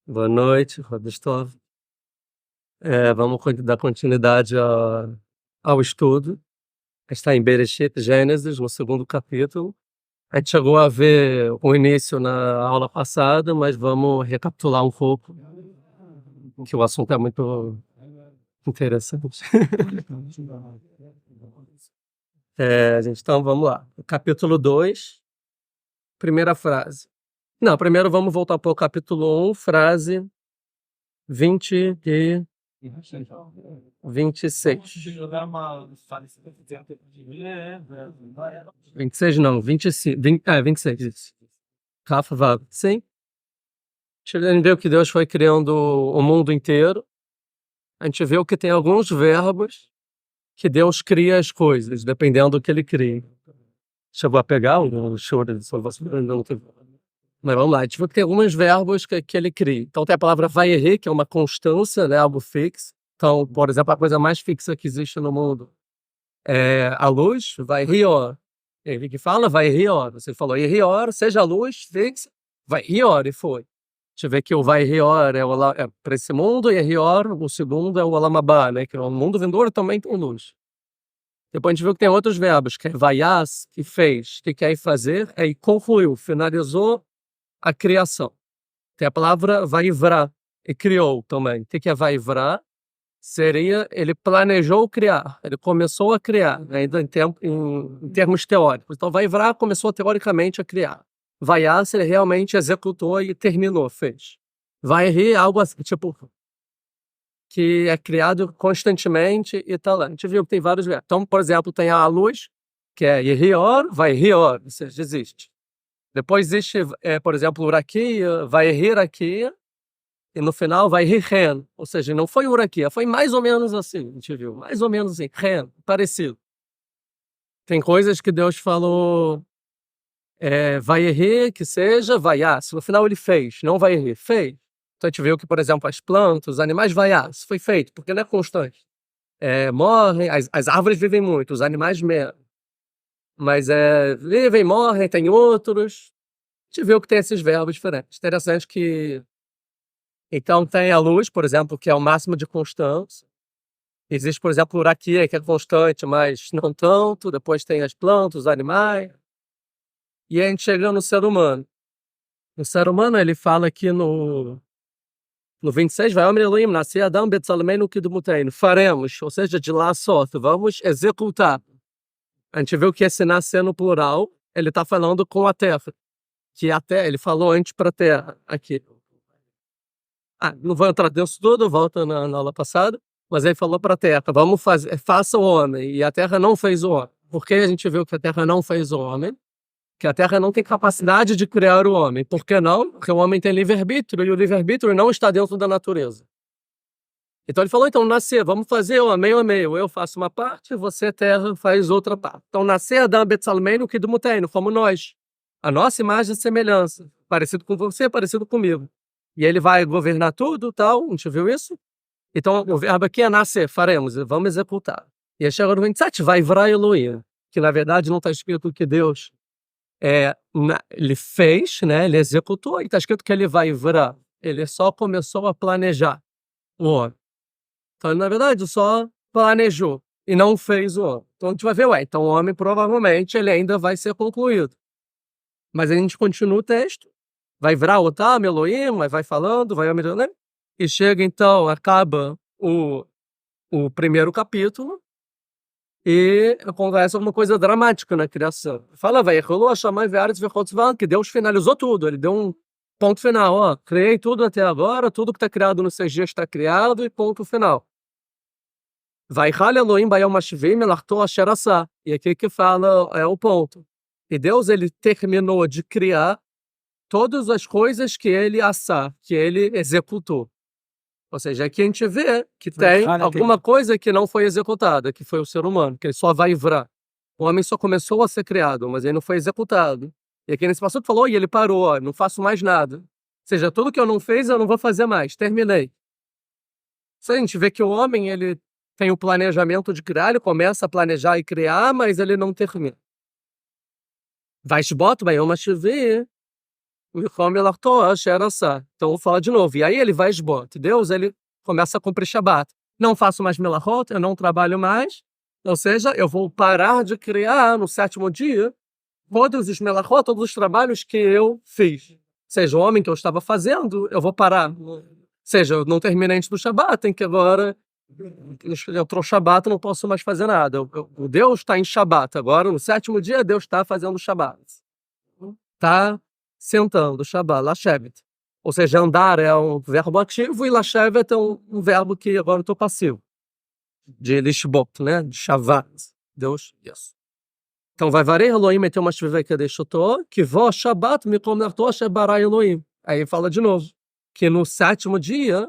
Boa noite, Rodestov. Vamos dar continuidade ao estudo. A gente está em Bereshit, Gênesis, no segundo capítulo. A gente chegou a ver o início na aula passada, mas vamos recapitular um pouco, que o assunto é muito interessante. Então, vamos lá. Capítulo 2, primeira frase. Não, primeiro vamos voltar para o capítulo 1, frase 20 e 26. 26 não, 25, 26, isso. Rafa, Vago. Sim. A gente vê que Deus foi criando o mundo inteiro. A gente vê que tem alguns verbos que Deus cria as coisas, dependendo do que ele cria. Chegou a pegar o choro de salvação? Mas vamos lá, a gente vê que tem alguns verbos que ele cria. Então tem a palavra vaier, que é uma constância, né, algo fixo. Então, por exemplo, a coisa mais fixa que existe no mundo é a luz, vai rior. Ele que fala, vai rior. Você falou, e rior, seja a luz fixa, vai rior, e foi. Deixa eu ver que o vai rior é para esse mundo, e rior, o segundo é o alamabá, né, que é o mundo vindouro também tem luz. Depois a gente viu que tem outros verbos, que é vaias, que fez, que quer ir fazer, aí concluiu, finalizou a criação. Tem a palavra vaivra, e criou também. O que é vaivra? Seria, ele planejou criar, ele começou a criar, ainda em termos teóricos. Então, vaivra começou teoricamente a criar. Vaias, ele realmente executou e terminou, fez. Vairi, algo assim, tipo, que é criado constantemente e tá lá. A gente viu que tem vários verbos. Então, por exemplo, tem a luz, que é Yerior, vai rior, ou seja, existe. Depois existe, por exemplo, uraquia, vai rir-aquia, e no final vai rir ren, ou seja, não foi uraquia, foi mais ou menos assim, a gente viu, mais ou menos assim, ren, parecido. Tem coisas que Deus falou, vai rir, que seja, vaias, no final ele fez, não vai rir, fez. Então a gente viu que, por exemplo, as plantas, os animais, vaias, foi feito, porque não é constante. Morrem, as árvores vivem muito, os animais menos. Mas vivem, morrem, tem outros. A gente viu que tem esses verbos diferentes. Interessante que então tem a luz, por exemplo, que é o máximo de constância. Existe, por exemplo, o uraquia, que é constante, mas não tanto. Depois tem as plantas, os animais. E a gente chega no ser humano. O ser humano, ele fala aqui no 26, vai Omer Elohim, nascer Adão Betzalmeinu Kidmuteinu. Faremos, ou seja, de lá sorte, vamos executar. A gente viu que esse nascer no plural, ele está falando com a terra. Que a terra, ele falou antes para a terra, aqui. Não vou entrar nisso tudo, volta na aula passada, mas ele falou para a terra, vamos fazer, faça o homem, e a terra não fez o homem. Por que a gente viu que a terra não fez o homem? Que a terra não tem capacidade de criar o homem. Por que não? Porque o homem tem livre-arbítrio, e o livre-arbítrio não está dentro da natureza. Então ele falou, então, nascer, vamos fazer o meio a meio. Eu faço uma parte, você, terra, faz outra parte. Então, nascer Adão Betzalmeinu Kidmuteinu, fomos nós. A nossa imagem e semelhança. Parecido com você, parecido comigo. E ele vai governar tudo, tal, a gente viu isso? Então, o verbo aqui é nascer, faremos, vamos executar. E aí chega no 27, vai vrar Elohim, que na verdade não está escrito que Deus ele fez, né? Ele executou, e está escrito que ele vai virar. Ele só começou a planejar o homem. Então, na verdade, só planejou e não fez o homem. Então a gente vai ver, então o homem provavelmente ele ainda vai ser concluído. Mas a gente continua o texto, vai virar Otam, Elohim, vai falando, vai né? E chega então, acaba o primeiro capítulo e acontece alguma coisa dramática na criação. Fala, vai, rolou a chamar vários que Deus finalizou tudo, ele deu um ponto final, ó, criei tudo até agora, tudo que está criado nos 6 dias está criado e ponto final. Vai Elohim Bayom Hashivim Melachto Asher Asah. E aqui que fala é o ponto. E Deus ele terminou de criar todas as coisas que ele assar, que ele executou. Ou seja, aqui a gente vê que tem alguma coisa que não foi executada, que foi o ser humano, que ele só vai vrar. O homem só começou a ser criado, mas ele não foi executado. E aqui nesse passo falou, e ele parou, ó, não faço mais nada. Ou seja, tudo que eu não fiz, eu não vou fazer mais, terminei. Isso a gente vê que o homem, ele tem o planejamento de criar, ele começa a planejar e criar, mas ele não termina. Vai Shbot, vai Yom HaShivi, Michom Melartoa Asher Asá. Então, vou falar de novo. E aí ele vai esbota. Deus, ele começa a cumprir Shabat. Não faço mais melachot, eu não trabalho mais. Ou seja, eu vou parar de criar no sétimo dia todos os melachot, todos os trabalhos que eu fiz. Ou seja, o homem que eu estava fazendo, eu vou parar. Ou seja, eu não terminei antes do Shabat, tem que agora... Entrou o Shabat, eu não posso mais fazer nada. O Deus está em Shabat. Agora, no sétimo dia, Deus está fazendo Shabat. Está sentando, Shabat, Lashevet. Ou seja, andar é um verbo ativo e Lashevet é um verbo que agora eu estou passivo. De Lishbot, né? De Shavat. Deus, isso. Então, vai varei Elohim et yom hashvivei kadeshoto, que vó Shabat mikom narto asher bara Elohim. Aí fala de novo, que no sétimo dia,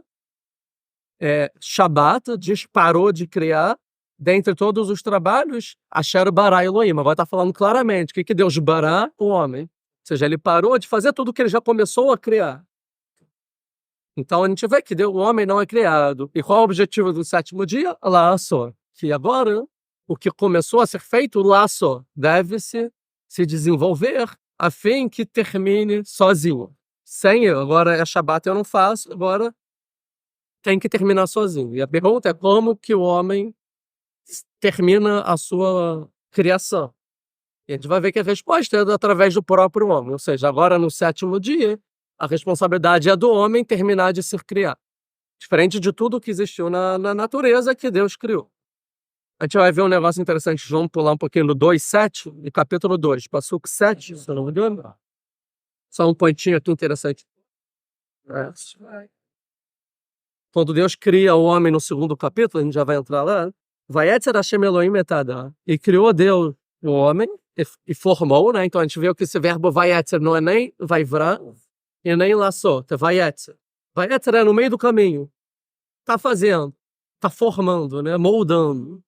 Shabat disparou de criar, dentre todos os trabalhos, asher bara Elohim. Agora está falando claramente, o que Deus bará? O homem. Ou seja, ele parou de fazer tudo que ele já começou a criar. Então a gente vê que o homem não é criado. E qual é o objetivo do sétimo dia? Lá só. Que agora, o que começou a ser feito, lá só, deve se desenvolver a fim que termine sozinho. Sem eu. Agora é Shabat, eu não faço, agora tem que terminar sozinho. E a pergunta é como que o homem termina a sua criação. E a gente vai ver que a resposta é através do próprio homem. Ou seja, agora no sétimo dia, a responsabilidade é do homem terminar de se criar. Diferente de tudo que existiu na natureza que Deus criou. A gente vai ver um negócio interessante. Vamos pular um pouquinho no 2:7 e capítulo 2, Passuco 7, se eu não me engano. Só um pontinho aqui interessante. Quando Deus cria o homem no segundo capítulo, a gente já vai entrar lá. Vayetzer Hashem Elohim et Adam. E criou Deus o homem e formou, né? Então a gente vê que esse verbo Vayetzer não é nem Vaivra e nem laçou, é Vayetzer. Vayetzer é no meio do caminho. Está fazendo, está formando, né? Moldando.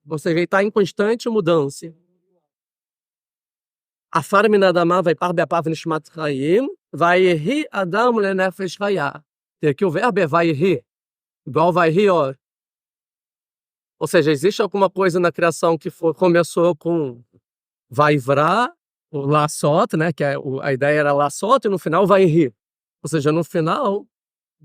Ou seja, ele está em constante mudança. Afar min adamah vaipar be'apav nishmat chayim, vayehi Adam lenefesh chayah. Aqui o verbo é vayehi, igual vayehi or. Ou seja, existe alguma coisa na criação que começou com vaivra, o laçot, né? Que a ideia era laçot, e no final vayehi. Ou seja, no final,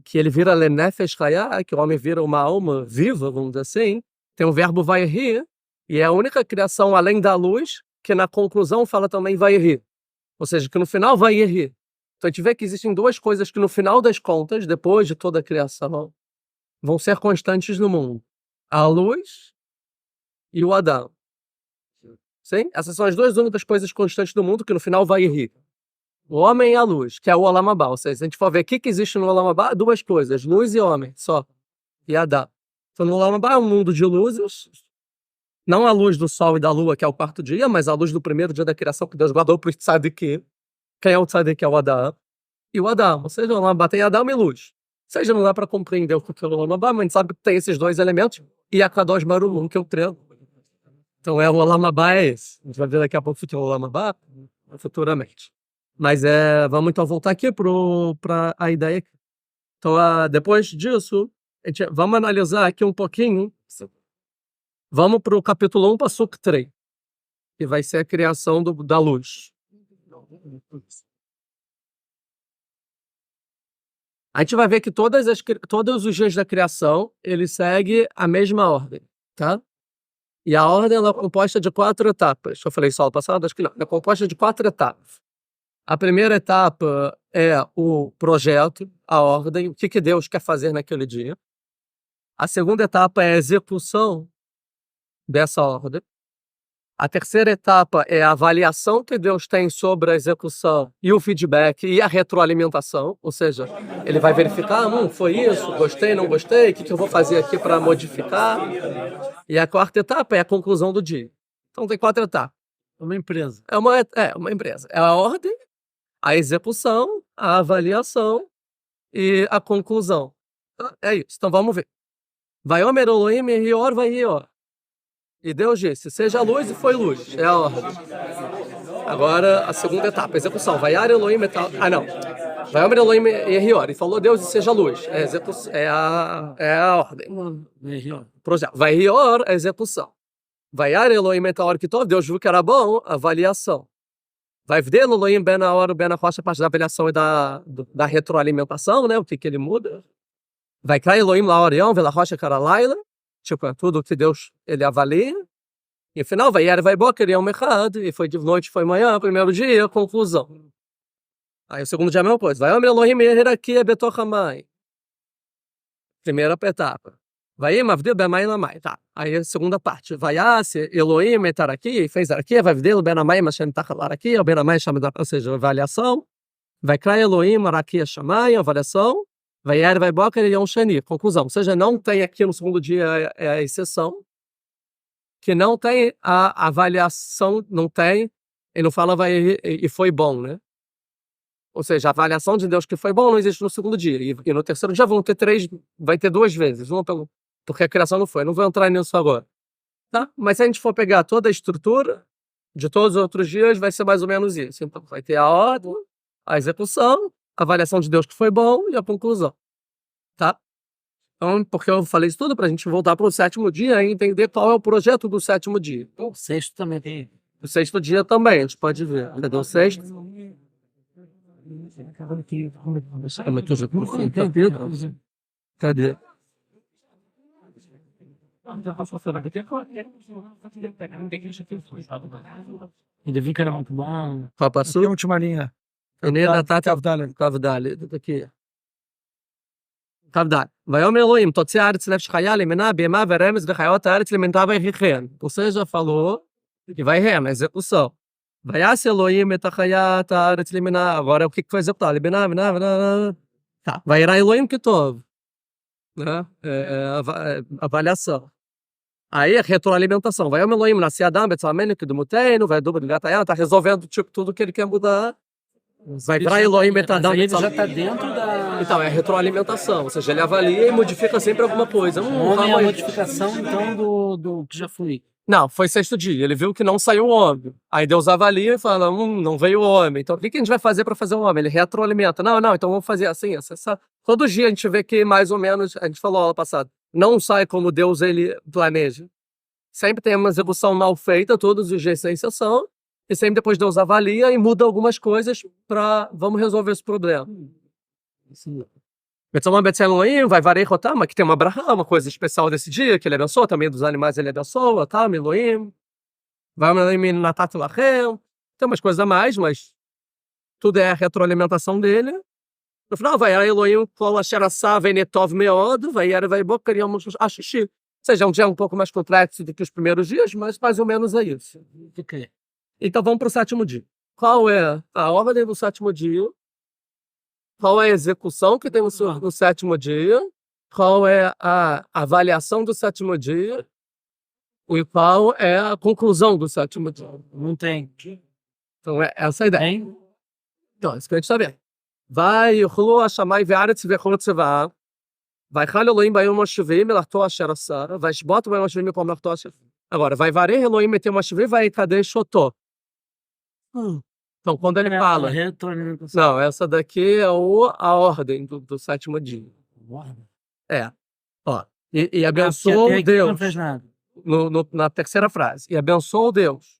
que ele vira lenefesh chayah, que o homem vira uma alma viva, vamos dizer assim, tem o verbo vayehi, e é a única criação além da luz que na conclusão fala também vayehi. Ou seja, que no final vayehi. Então a gente vê que existem duas coisas que no final das contas, depois de toda a criação, vão ser constantes no mundo. A luz e o Adão. Sim? Essas são as duas únicas coisas constantes do mundo que no final vayehi. O homem e a luz, que é o Olam Haba. Ou seja, se a gente for ver o que existe no Olam Haba, duas coisas, luz e homem, só. E Adão. Então no Olam Haba é um mundo de luzes, não a luz do sol e da lua, que é o quarto dia, mas a luz do primeiro dia da criação que Deus guardou para o tzaddik. Quem é o tzaddik? É o Adão. E o Adão, ou seja, o Olam Haba tem Adão e luz. Ou seja, não dá para compreender o que é o Olam Haba, mas a gente sabe que tem esses dois elementos, e a Kadosh Baruch Hu, que é o treino. Então o Olam Haba é esse. A gente vai ver daqui a pouco o que é o Olam Haba, futuramente. Mas vamos então voltar aqui para a ideia. Então, depois disso, vamos analisar aqui um pouquinho. Vamos para o capítulo 1, Passuco 3, que vai ser a criação da luz. A gente vai ver que todos os dias da criação, ele segue a mesma ordem, tá? E a ordem ela é composta de 4 etapas. Eu falei só no passado? Acho que não. É composta de 4 etapas. A primeira etapa é o projeto, a ordem, o que Deus quer fazer naquele dia. A segunda etapa é a execução dessa ordem. A terceira etapa é a avaliação que Deus tem sobre a execução e o feedback e a retroalimentação, ou seja, ele vai verificar, foi isso, gostei, não gostei, o que eu vou fazer aqui para modificar. E a quarta etapa é a conclusão do dia. Então tem 4 etapas. Uma empresa. É uma empresa. É a ordem, a execução, a avaliação e a conclusão. É isso. Então vamos ver. Vaiomer Elohim Rior vai Rior. E Deus disse, seja luz e foi luz. É a ordem. Agora, a segunda etapa, a execução. Vaiar Elohim e tal. Não. Vaiomer Elohim e Rior. E falou Deus e seja luz. É a ordem. Projeto. Vai Rior, a execução. Vaiar Elohim e tal. Deus viu que era bom, avaliação. Vai ver Elohim ben a hora, ben a rocha, a parte da avaliação e da retroalimentação, né? O que ele muda. Vai criar Elohim lá Orião, vela rocha, cara Laila. Tipo, é tudo que Deus ele avalia. E no final, vai Yer, vai Boker, Yom Echad. E foi de noite, foi manhã, primeiro dia, conclusão. Aí o segundo dia é a mesma coisa. Vai Omer Elohim hierarquia betoch hamay. Primeira etapa. Vai Mavdil bemai lamai. Tá. Aí a segunda parte. Vai Elohim etar aqui, fez aqui, vai Mavdil bemai mashem tachlar aqui, ou bemai chamada, ou seja, avaliação. Vai criar Elohim araquia chamai, avaliação. Vai Yer, vai Boker e Yom Sheni. Conclusão. Ou seja, não tem aqui no segundo dia é a exceção. Que não tem a avaliação, não tem. Ele não fala vai e foi bom, né? Ou seja, a avaliação de Deus que foi bom não existe no segundo dia. E no terceiro dia vão ter vai ter duas vezes. Uma porque a criação não foi. Não vou entrar nisso agora. Tá? Mas se a gente for pegar toda a estrutura de todos os outros dias, vai ser mais ou menos isso. Então vai ter a ordem, a execução, a avaliação de Deus que foi bom e a conclusão. Tá? Então, porque eu falei isso tudo para a gente voltar para o sétimo dia e entender qual é o projeto do sétimo dia. O sexto também tem. O sexto dia também, a gente pode ver. Cadê o sexto? Cadê? Ele viu que era muito bom. Qual Aqui passou? a última linha. Eneda Tata Kavdali. Aqui. Kavdali. Vayomer Elohim, Totzi Haaretz Nefesh Chaya, Limena, Bema, Veremes, Vechayot Haaretz, Limentá, Veichichen. Ou seja, falou que vai na execução. Vayas Elohim et Chayat Haaretz, Limena. Agora o que foi executado? Limena, tá. Vai ir Elohim Kitov. Né? Avaliação. Aí a retroalimentação. Vai Elohim nascer Adam, Betzamen, que do Muteino, vai do Gatayana, tá resolvendo tipo tudo que ele quer mudar. Vai para Elohim Betadam. Ele já está dentro da. Então, é retroalimentação, ou seja, ele avalia e modifica sempre alguma coisa. O homem é a modificação, então, do que já foi. Não, foi sexto dia, ele viu que não saiu o homem. Aí Deus avalia e fala, não veio o homem. Então, o que a gente vai fazer para fazer o homem? Ele retroalimenta. Não, então vamos fazer assim, essa. Todo dia a gente vê que, mais ou menos, a gente falou ano passado, não sai como Deus ele planeja. Sempre tem uma execução mal feita, todos os dias sem exceção. E sempre depois Deus avalia e muda algumas coisas para vamos resolver esse problema. Vai varei Rotam, que tem uma brahá, uma coisa especial desse dia, que ele abençoa, também dos animais ele abençoa, tá? Elohim. Vai Natat Lachem. Tem umas coisas a mais, mas tudo é a retroalimentação dele. No final, vai Elohim, Kol Asher Asa Venetov Meod, vai Boker Yom Ashishi. Ou seja, é um dia um pouco mais complexo do que os primeiros dias, mas mais ou menos é isso. Então vamos para o sétimo dia. Qual é a ordem do sétimo dia? Qual é a execução que tem no sétimo dia? Qual é a avaliação do sétimo dia? E qual é a conclusão do sétimo dia? Não tem. Então é essa a ideia. Tem? Então, é isso que a gente está vendo. Vai Yechlu Hashamai Ve'aretz Vechol Tzeva. Vai Chal Elohim Bayom Hashivim Melachto Asher Asar. Vai Shbot Bayom Hashivim Melachto Melachto Asher. Agora, vai Varei Elohim Metem Hashivim Vai Kadesh Oto. Então, quando ele fala... Não, essa daqui é a ordem do sétimo dia. É. Ó, e abençoou Deus. Não fez nada. Na terceira frase. E abençoou Deus.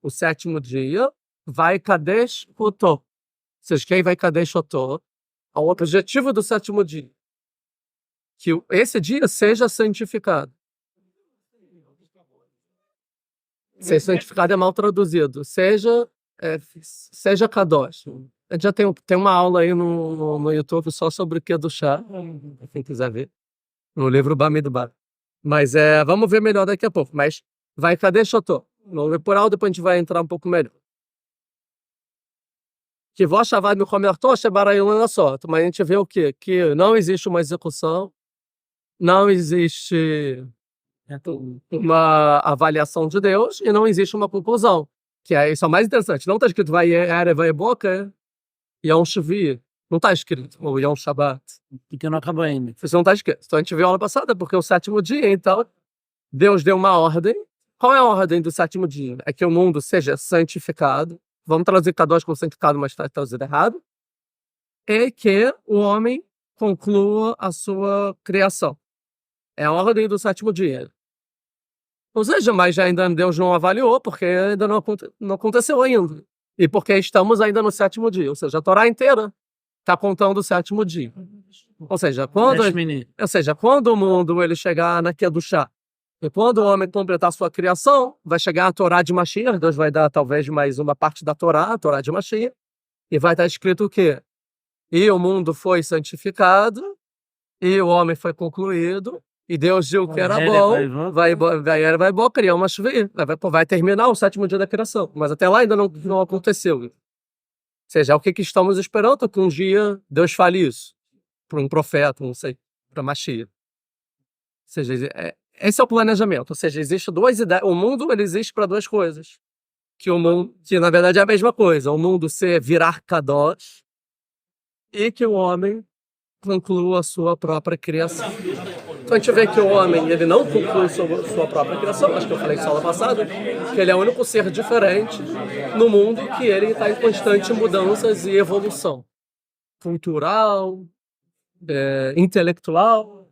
O sétimo dia vai Kadesh Oto. Ou seja, quem vai Kadesh Oto? O objetivo do sétimo dia. Que esse dia seja santificado. Ser santificado é mal traduzido. Seja Kadosh. A gente já tem uma aula aí no YouTube só sobre o que é do chá. Quem quiser ver. No livro Bamidbar. Mas vamos ver melhor daqui a pouco. Mas vai Kadesh Oto. Vamos ver por aula, depois a gente vai entrar um pouco melhor. Que vós chavad me comertou, chebaraiulana só. Mas a gente vê o quê? Que não existe uma execução, não existe uma avaliação de Deus e não existe uma conclusão. Que isso é o mais interessante. Não está escrito vai boca e Yom Shvi. Não está escrito. Ou Yom Shabbat. Porque não acabou ainda. Isso não está escrito. Então a gente viu a aula passada, porque é o sétimo dia, então Deus deu uma ordem. Qual é a ordem do sétimo dia? É que o mundo seja santificado. Vamos traduzir Kadosh como santificado, mas está traduzido errado. E que o homem conclua a sua criação. É a ordem do sétimo dia. Ou seja, mas ainda Deus não avaliou, porque ainda não aconteceu ainda. E porque estamos ainda no 7º dia, ou seja, a Torá inteira está contando o 7º dia. Ou seja, quando o mundo ele chegar na Kedushá, e quando o homem completar sua criação, vai chegar a Torá de Mashiach, Deus vai dar talvez mais uma parte da Torá, a Torá de Mashiach, e vai estar escrito o quê? E o mundo foi santificado, e o homem foi concluído, e Deus viu que era bom, vai bom criar uma chuva, vai terminar o 7º dia da criação, mas até lá ainda não aconteceu. Ou seja, é o que estamos esperando, que um dia Deus fale isso, para um profeta, não sei, para Mashiach. Ou seja, esse é o planejamento, ou seja, existe duas ideias, o mundo ele existe para duas coisas, que na verdade é a mesma coisa, o mundo virar Kadosh, e que o homem conclua a sua própria criação. Então a gente vê que o homem ele não conclui sua própria criação, acho que eu falei isso na aula passada, que ele é o único ser diferente no mundo que ele está em constante mudanças e evolução cultural, intelectual,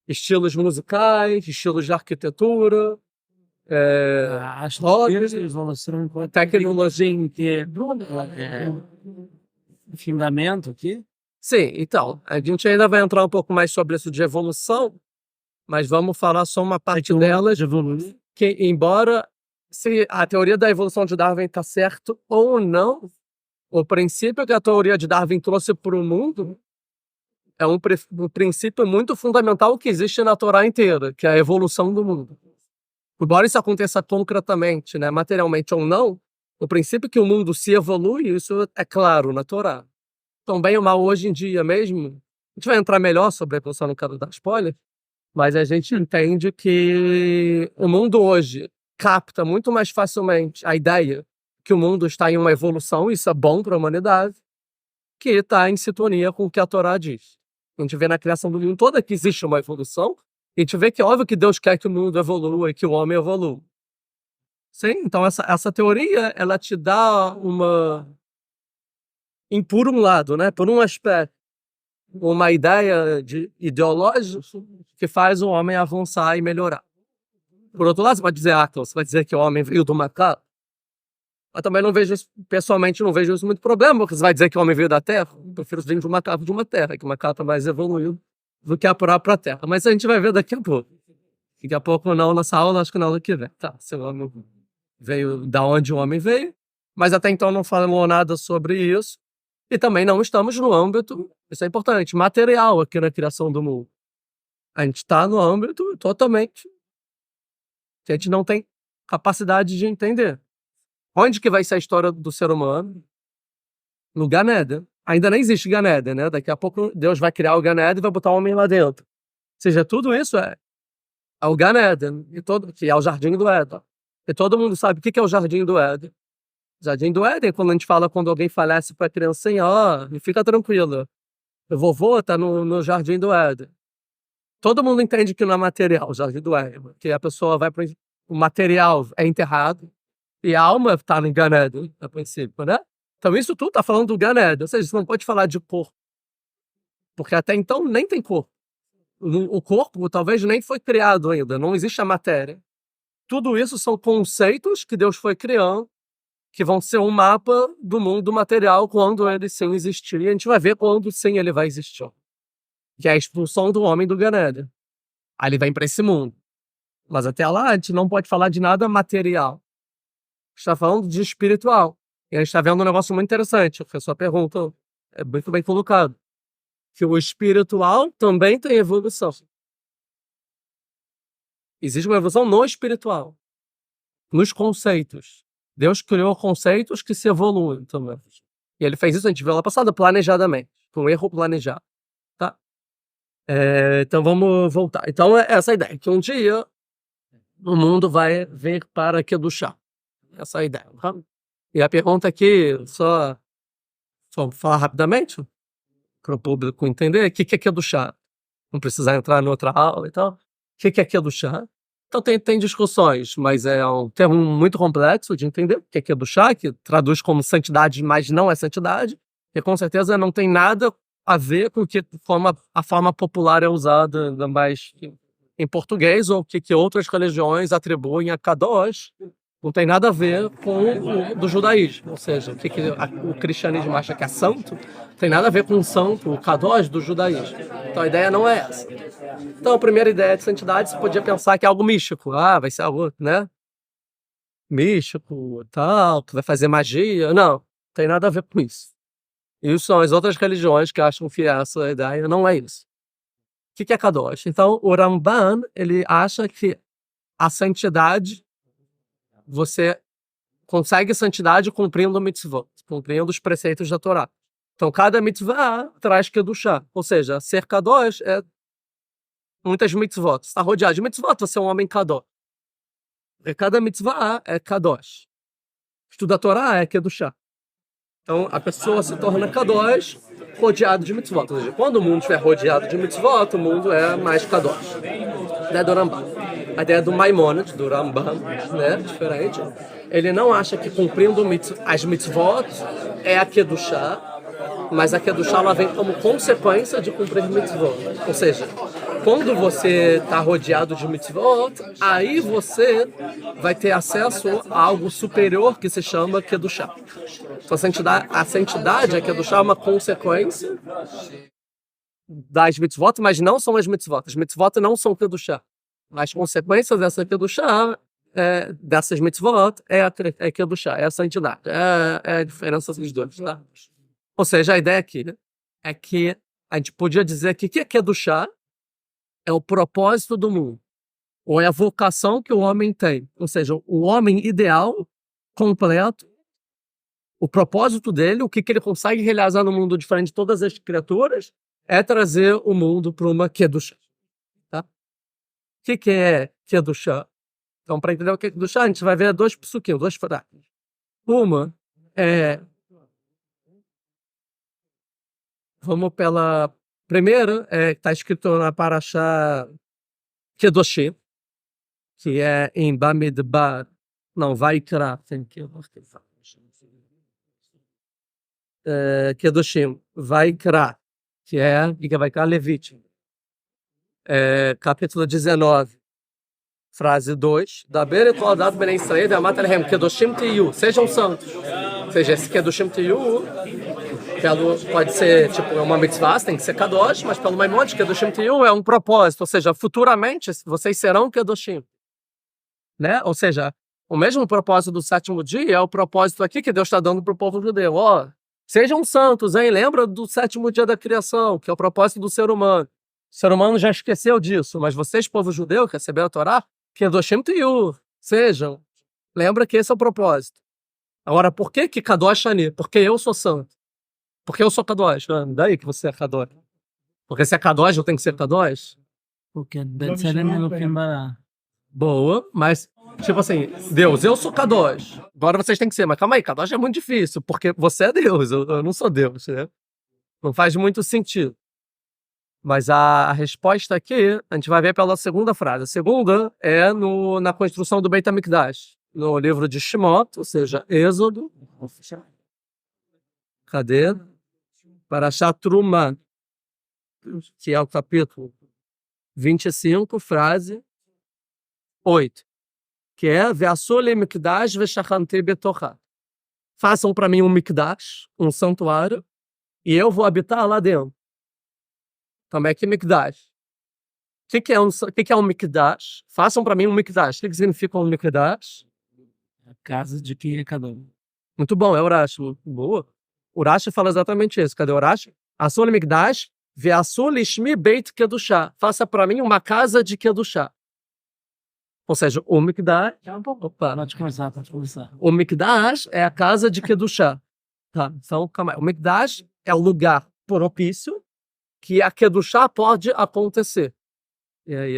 estilos musicais, estilos de arquitetura, tecnologia inteira. Fundamento aqui? Sim, então, a gente ainda vai entrar um pouco mais sobre isso de evolução, mas vamos falar só uma parte delas, que embora se a teoria da evolução de Darwin está certo ou não, o princípio que a teoria de Darwin trouxe para o mundo é um princípio muito fundamental que existe na Torá inteira, que é a evolução do mundo. Embora isso aconteça concretamente, né, materialmente ou não, o princípio que o mundo se evolui, isso é claro na Torá. Então, bem ou mal, hoje em dia mesmo, a gente vai entrar melhor sobre a evolução, não quero dar spoiler, mas a gente entende que o mundo hoje capta muito mais facilmente a ideia que o mundo está em uma evolução, isso é bom para a humanidade, que está em sintonia com o que a Torá diz. A gente vê na criação do mundo toda que existe uma evolução, e a gente vê que é óbvio que Deus quer que o mundo evolua e que o homem evolua. Sim? Então essa teoria, ela te dá por um lado, né, por um aspecto, uma ideia ideológica que faz o homem avançar e melhorar. Por outro lado, você vai dizer, você vai dizer que o homem veio do macaco. Eu também não vejo isso, pessoalmente, não vejo isso muito problema, porque você vai dizer que o homem veio da Terra. Eu prefiro vir de um macaco de uma terra, que o macaco é mais evoluído do que a própria Terra. Mas a gente vai ver daqui a pouco. Daqui a pouco não, nessa aula, acho que na aula que vem. Tá, se o homem veio da onde o homem veio, mas até então não falamos nada sobre isso. E também não estamos no âmbito, isso é importante, material aqui na criação do mundo. A gente está no âmbito totalmente que a gente não tem capacidade de entender. Onde que vai ser a história do ser humano? No Gan Eden. Ainda não existe Gan Eden, né? Daqui a pouco Deus vai criar o Gan Eden e vai botar o homem lá dentro. Ou seja, tudo isso é o Gan Eden, que é o Jardim do Éden. E todo mundo sabe o que é o Jardim do Éden. Jardim do Éden, quando a gente fala quando alguém falece para a criancinha, fica tranquila. O vovô está no Jardim do Éden. Todo mundo entende que não é material, o Jardim do Éden, que a pessoa vai para o material é enterrado e a alma está no Gan Eden, a princípio, né? Então isso tudo está falando do Gan Eden, ou seja, você não pode falar de corpo, porque até então nem tem corpo. O corpo talvez nem foi criado ainda, não existe a matéria. Tudo isso são conceitos que Deus foi criando, que vão ser um mapa do mundo material quando ele sim existir. E a gente vai ver quando sim ele vai existir. Que é a expulsão do homem do Gan Eden. Aí ele vem para esse mundo. Mas até lá a gente não pode falar de nada material. A gente está falando de espiritual. E a gente está vendo um negócio muito interessante, que a sua pergunta é muito bem colocado. Que o espiritual também tem evolução. Existe uma evolução no espiritual. Nos conceitos. Deus criou conceitos que se evoluem também. E ele fez isso, a gente viu lá passada, planejadamente. Com um erro planejado. Tá? Então vamos voltar. Então é essa a ideia, que um dia o mundo vai vir para Kedushá. Essa é a ideia. Tá? E a pergunta aqui, só falar rapidamente, para o público entender, o que é Kedushá? Não precisar entrar em outra aula e tal. O que é Kedushá? Então tem discussões, mas é um termo muito complexo de entender o que é Kedushá, que traduz como santidade, mas não é santidade, e com certeza não tem nada a ver com que a forma popular é usada mais em português, ou o que outras religiões atribuem a Kadosh, Não tem nada a ver com o do judaísmo. Ou seja, o cristianismo acha que é santo, tem nada a ver com o santo, o kadosh do judaísmo. Então a ideia não é essa. Então a primeira ideia de santidade, você podia pensar que é algo místico. Vai ser algo, né? Místico, tal, que vai fazer magia. Não, tem nada a ver com isso. Isso são as outras religiões que acham que essa ideia não é isso. O que é kadosh? Então o Ramban, ele acha que a santidade, você consegue santidade cumprindo o mitzvot, cumprindo os preceitos da Torá. Então, cada mitzvah traz kedushá. Ou seja, ser kadosh é muitas mitzvot. Você está rodeado de mitzvot, você é um homem kadosh. E cada mitzvah é kadosh. Estudar a Torá é kedushá. Então, a pessoa se torna kadosh rodeado de mitzvot. Ou seja, quando o mundo estiver rodeado de mitzvot, o mundo é mais kadosh. A ideia do Ramban. A ideia do Maimonides, do Ramban, né, diferente. Ele não acha que cumprindo as mitzvot é a kedushá, mas a kedushá ela vem como consequência de cumprir mitzvot. Ou seja, quando você está rodeado de mitzvot, aí você vai ter acesso a algo superior que se chama kedushá. Então, a santidade, a kedushá é uma consequência das mitzvot, mas não são as mitzvot. As mitzvot não são kedushá. As consequências dessa kedushá, dessas mitzvot, é kedushá, é a santidade. É a diferença dos dois, tá? Ou seja, a ideia aqui é que a gente podia dizer que o que é kedushá é o propósito do mundo, ou é a vocação que o homem tem. Ou seja, o homem ideal, completo, o propósito dele, o que ele consegue realizar no mundo diferente de todas as criaturas, é trazer o mundo para uma kedushá. Tá? O que é kedushá? Então, para entender o que é kedushá, a gente vai ver dois psukim, duas frases. Uma é... Vamos pela primeira, está escrito na Parashá Kedoshim, que é em Bamidbar, não, Vaikra, Kedoshim, Vaikra, que é Vaikra Levite, capítulo 19, frase 2, Daber et Odat Ben Israel, Amat Alehem, Kedoshim Tiyu, sejam santos. Ou seja, esse Kedoshim Tiyu, pode ser, tipo, uma mitzvah, tem que ser kadosh, mas pelo Maimonides, Kedoshim Tiyu é um propósito, ou seja, futuramente vocês serão Kedoshim. Né? Ou seja, o mesmo propósito do sétimo dia é o propósito aqui que Deus está dando para o povo judeu. Sejam santos, hein? Lembra do sétimo dia da criação, que é o propósito do ser humano. O ser humano já esqueceu disso, mas vocês, povo judeu, que receberam a Torá, Kedoshim Tiyu, sejam. Lembra que esse é o propósito. Agora, por que Kadosh Ani? Porque eu sou santo. Porque eu sou Kadosh. Daí que você é Kadosh. Porque se é Kadosh, eu tenho que ser Kadosh? Porque Betzelem Elohim bara. Boa, mas, tipo assim, Deus, eu sou Kadosh. Agora vocês têm que ser, mas calma aí, Kadosh é muito difícil, porque você é Deus, eu não sou Deus, né? Não faz muito sentido. Mas a resposta aqui, a gente vai ver pela segunda frase. A segunda é na construção do Beit HaMikdash, no livro de Shemot, ou seja, Êxodo. Cadê? Parashat Trumah, que é o capítulo 25, frase 8, que é Ve'asu li mikdash ve'shachanti betochá. Façam para mim um mikdash, um santuário, e eu vou habitar lá dentro. Como é que mikdash? O que é um mikdash? Façam para mim um mikdash. O que significa um mikdash? A casa de quem é cada um. Muito bom, é Urashi. Boa. Urashi fala exatamente isso. Cadê Urashi? Asu li mikdash ve'asu lishmi beit kedushá. Faça para mim uma casa de kedushá. Ou seja, o Mikdash... Opa. Pode começar. O Mikdash é a casa de Kedushá. Tá, então, calma aí. O Mikdash é o lugar propício que a Kedushá pode acontecer. E aí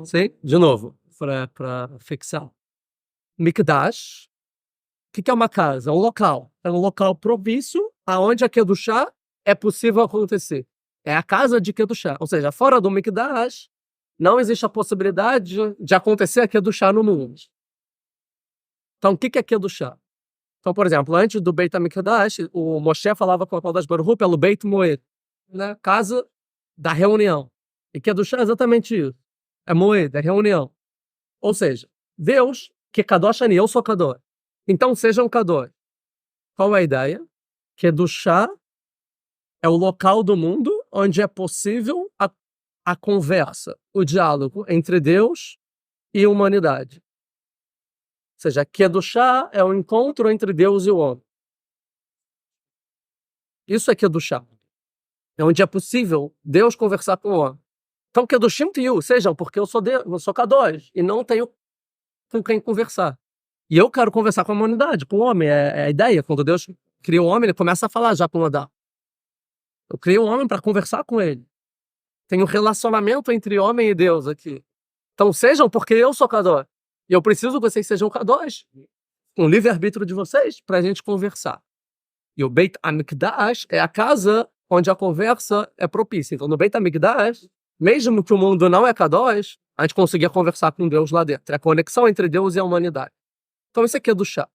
Sim? De novo, para fixar. Mikdash, o que é uma casa? É um local. É um local propício aonde a Kedushá é possível acontecer. É a casa de Kedushá. Ou seja, fora do Mikdash, não existe a possibilidade de acontecer a Kedushá no mundo. Então, o que é Kedushá? Então, por exemplo, antes do Beit HaMikdash, o Moshe falava com a Kodesh Baruch Hu pelo Beit Moed, né? Casa da reunião. E Kedushá é exatamente isso. É Moed, é reunião. Ou seja, Deus, que Kadosh Ani, eu sou Kadosh. Então sejam Kadosh. Qual é a ideia? Kedushá é o local do mundo onde é possível a conversa, o diálogo entre Deus e a humanidade. Ou seja, Kedushá é o encontro entre Deus e o homem. Isso é Kedushá. É onde é possível Deus conversar com o homem. Então, Kedushim Tiu, sejam, porque eu sou Kadosh e não tenho com quem conversar. E eu quero conversar com a humanidade, com o homem. É a ideia. Quando Deus cria o homem, ele começa a falar já com o Adão. Eu criei um homem para conversar com ele. Tem um relacionamento entre homem e Deus aqui. Então, sejam, porque eu sou Kadosh. E eu preciso que vocês sejam Kadosh. Com o livre-arbítrio de vocês, para a gente conversar. E o Beit HaMikdash é a casa onde a conversa é propícia. Então, no Beit HaMikdash, mesmo que o mundo não é Kadosh, a gente conseguia conversar com Deus lá dentro. É a conexão entre Deus e a humanidade. Então, isso aqui é do chá.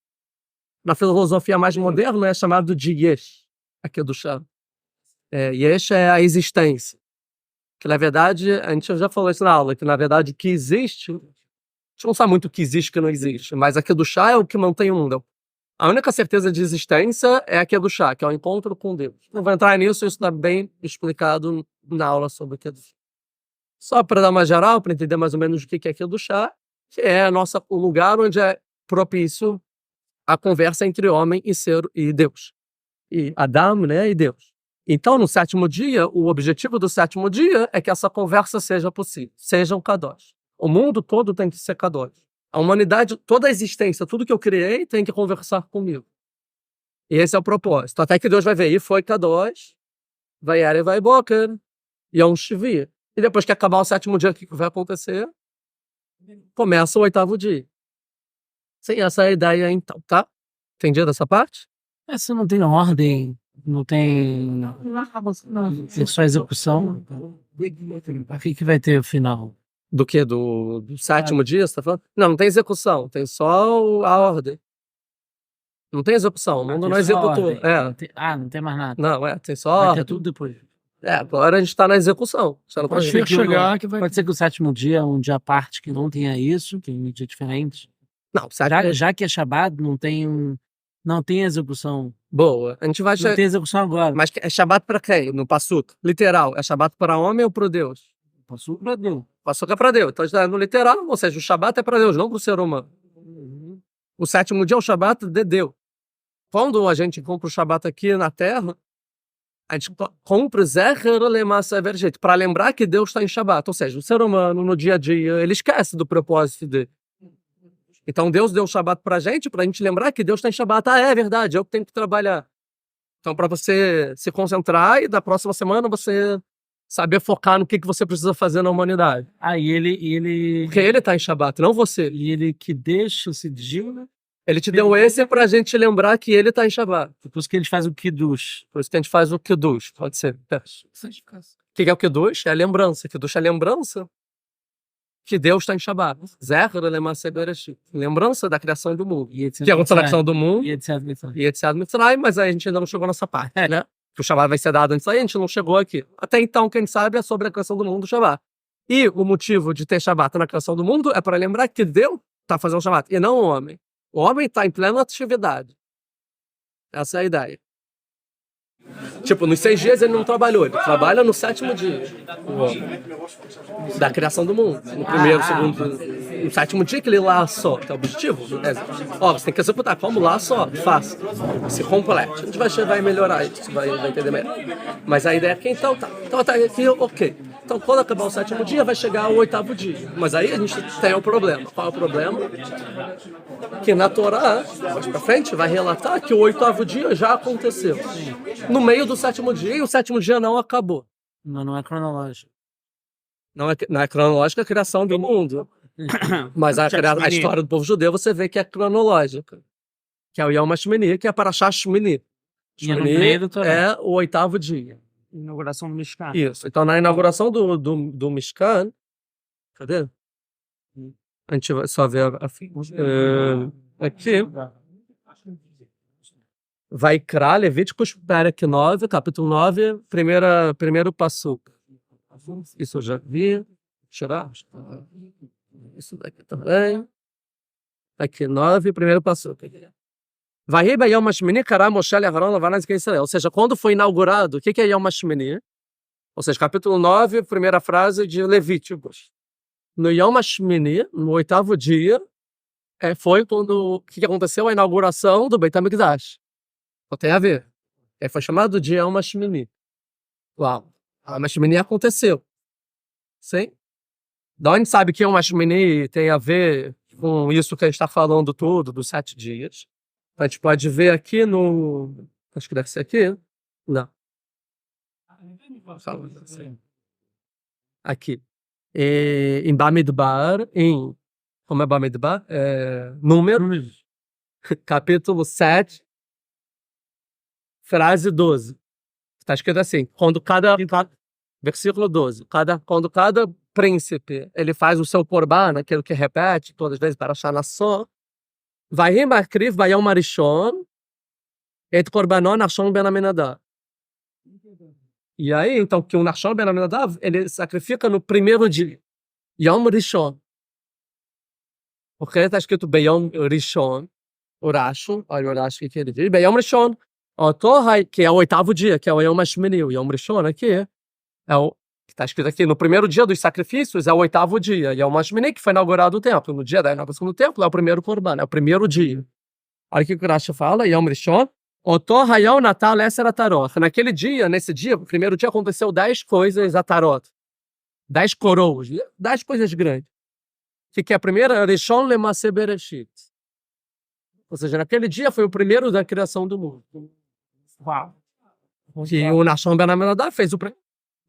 Na filosofia mais moderna, é chamado de Yesh. Aqui é do chá. Yesh é a existência. Que, na verdade, a gente já falou isso na aula, que, na verdade, o que existe, a gente não sabe muito o que existe e o que não existe, mas aqui do chá é o que mantém o mundo. A única certeza de existência é aqui do chá, que é o encontro com Deus. Não vou entrar nisso, isso está bem explicado na aula sobre o que é do chá. Só para dar uma geral, para entender mais ou menos o que é aqui do chá, que é o lugar onde é propício a conversa entre homem e Deus. E Adão, né, e Deus. Então, no sétimo dia, o objetivo do sétimo dia é que essa conversa seja possível. Sejam Kadosh. O mundo todo tem que ser Kadosh. A humanidade, toda a existência, tudo que eu criei tem que conversar comigo. E esse é o propósito. Até que Deus vai ver, e foi Kadosh, vai Ere, vai Boker, e Yom Shvi. E depois que acabar o sétimo dia, o que vai acontecer? Começa o oitavo dia. Sim, essa é a ideia então, tá? Entendido essa parte? Essa não tem ordem, não tem só execução. O que vai ter o final? Do que? Do sétimo dia, você tá falando? Não tem execução, tem só a ordem. Não tem execução, o mundo não executou. Não tem mais nada. Não, tem só Vai ter ordem. tudo depois. Agora a gente tá na execução. Você não pode chegar que vai... Pode ser que o sétimo dia é um dia à parte que não tenha isso, que é um dia diferente. Não, sétimo... já que é Shabbat, não tem execução. Boa. A gente vai... Não tem execução agora. Mas é Shabbat para quem? No Passuk? Literal. É Shabbat para homem ou para Deus? Passuk para Deus. Passuk é para Deus. Então, no literal, ou seja, o Shabbat é para Deus, não para o ser humano. O sétimo dia é o Shabbat de Deus. Quando a gente compra o Shabbat aqui na Terra, a gente compra Zecher Lemassa Verjet, para lembrar que Deus está em Shabbat. Ou seja, o ser humano, no dia a dia, ele esquece do propósito dele. Então, Deus deu o Shabbat para a gente lembrar que Deus está em Shabbat. É verdade, eu tenho que trabalhar. Então, para você se concentrar e da próxima semana você saber focar no que você precisa fazer na humanidade. E ele... Porque ele está em Shabbat, não você. E ele que deixa esse dia, né? Ele te deu esse para a gente lembrar que ele está em Shabbat. Por isso que a gente faz o Kiddush. Por isso que a gente faz o Kiddush, pode ser. O que é o Kiddush? É a lembrança. Kiddush é a lembrança que Deus está em Shabbat. Zecher Lemassa Bereshit. Lembrança da criação do mundo. Que é a criação do mundo. E etc. Mitzrayim, mas aí a gente ainda não chegou nessa parte, né? Que o Shabbat vai ser dado antes aí, a gente não chegou aqui. Até então, quem sabe é sobre a criação do mundo, o Shabbat. E o motivo de ter Shabbat na criação do mundo é para lembrar que Deus está fazendo Shabbat, e não o homem. O homem está em plena atividade. Essa é a ideia. Tipo, nos 6 dias ele não trabalhou, ele trabalha no 7º dia. Da criação do mundo. No primeiro, segundo, no 7º dia que ele lá só. Que é o objetivo. Você tem que executar. Como lá só? Faça. Se complete. A gente vai melhorar isso, vai entender melhor. Mas a ideia é que então tá. Então tá aqui, ok. Então quando acabar o 7º dia, vai chegar o 8º dia. Mas aí a gente tem o problema. Qual é o problema? Que na Torá, mais pra frente, vai relatar que o 8º dia já aconteceu. No meio do 7º dia, e o 7º dia não acabou. Não é cronológico. Não é cronológica a criação do mundo. Mas a história do povo judeu você vê que é cronológica. Que é o Yom HaShmini, que é Parashat Shmini. Shmini é o 8º dia. Inauguração do Mishkan. Isso. Então, na inauguração do Mishkan, cadê? A gente vai só ver aqui. Vai Krá, Levíticos, Perek 9, capítulo 9, primeiro Passuk. Isso eu já vi. Tirar? Isso daqui também. Aqui, 9, primeiro passou. Vahi Bayom Hashmini Kara Moshe Le'Aharon Levanaz Israel. Ou seja, quando foi inaugurado, o que é Yom Hashmini? Ou seja, capítulo 9, primeira frase de Levíticos. No Yom Hashmini, no 8º dia, foi quando o que aconteceu? A inauguração do Beit HaMikdash. Então tem a ver. Foi chamado de Yom Hashmini. Uau. Yom Hashmini aconteceu. Sim? Da onde sabe que Yom Hashmini tem a ver com isso que a gente está falando tudo, dos 7 dias? A gente pode ver aqui no... Acho que deve ser aqui. Não. Aqui. Em Bamidbar, como é Bamidbar? Números, capítulo 7, frase 12. Está escrito assim, versículo 12, quando cada príncipe ele faz o seu korban, aquilo que repete todas as vezes para achar na só, vai makriv bayom harishon et korbanon Nachshon ben Aminadab. E aí, então, que o Nachshon ben Aminadab, ele sacrifica no primeiro dia, Yom Rishon. Porque está escrito Beyom Rishon, Urashu, olha o Urashu que ele diz, Beyom Rishon, que é o 8º dia, que é o Yom Hashmini, o Yom Rishon aqui, que está escrito aqui, no primeiro dia dos sacrifícios é o 8º dia, e é o Yom Hashmini que foi inaugurado o templo, no dia da inauguração do templo é o primeiro korban, é o primeiro dia. Olha o que o Urashu fala, Yom Rishon, naquele dia, nesse dia, no primeiro dia aconteceu 10 coisas atarot, 10 coroas, 10 coisas grandes. Que é a primeira? Rishon Lemase Bereshit. Ou seja, naquele dia foi o primeiro da criação do mundo. Uau! Que o Nachshon ben Aminadab fez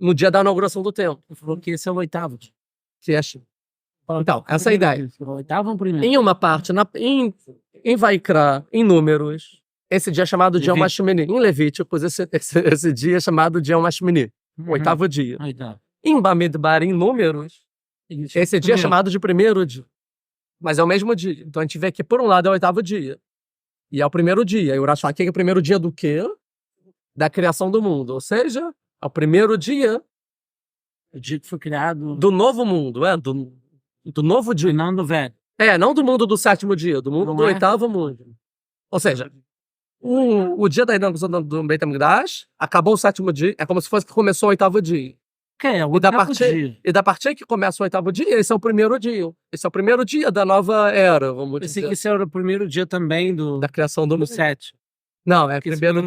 no dia da inauguração do templo. Ele falou que esse é o 8º. Que é... Então, essa é a ideia. O 8º ou o primeiro? Em uma parte, em Vaikra, em Números, esse dia é chamado de Yom Hashmini. Em Levíticos, esse dia é chamado de Yom Hashmini. O 8º dia. Em Bamidbar, em Números, esse dia é chamado de primeiro dia. Mas é o mesmo dia. Então a gente vê que, por um lado, é o 8º dia. E é o primeiro dia. E o Urash fala que é o primeiro dia do quê? Da criação do mundo. Ou seja, é o primeiro dia... O dia que foi criado... Do novo mundo, do novo dia. E não do velho. Não do mundo do 7º dia, do mundo do 8º mundo. Ou seja, o dia da inauguração do Beit HaMikdash, acabou o 7º dia, é como se fosse que começou o 8º dia. E da partir que começa o 8º dia, esse é o primeiro dia. Esse é o primeiro dia da nova era, vamos dizer. Esse era o primeiro dia também da criação do 7. Não, é o primeiro...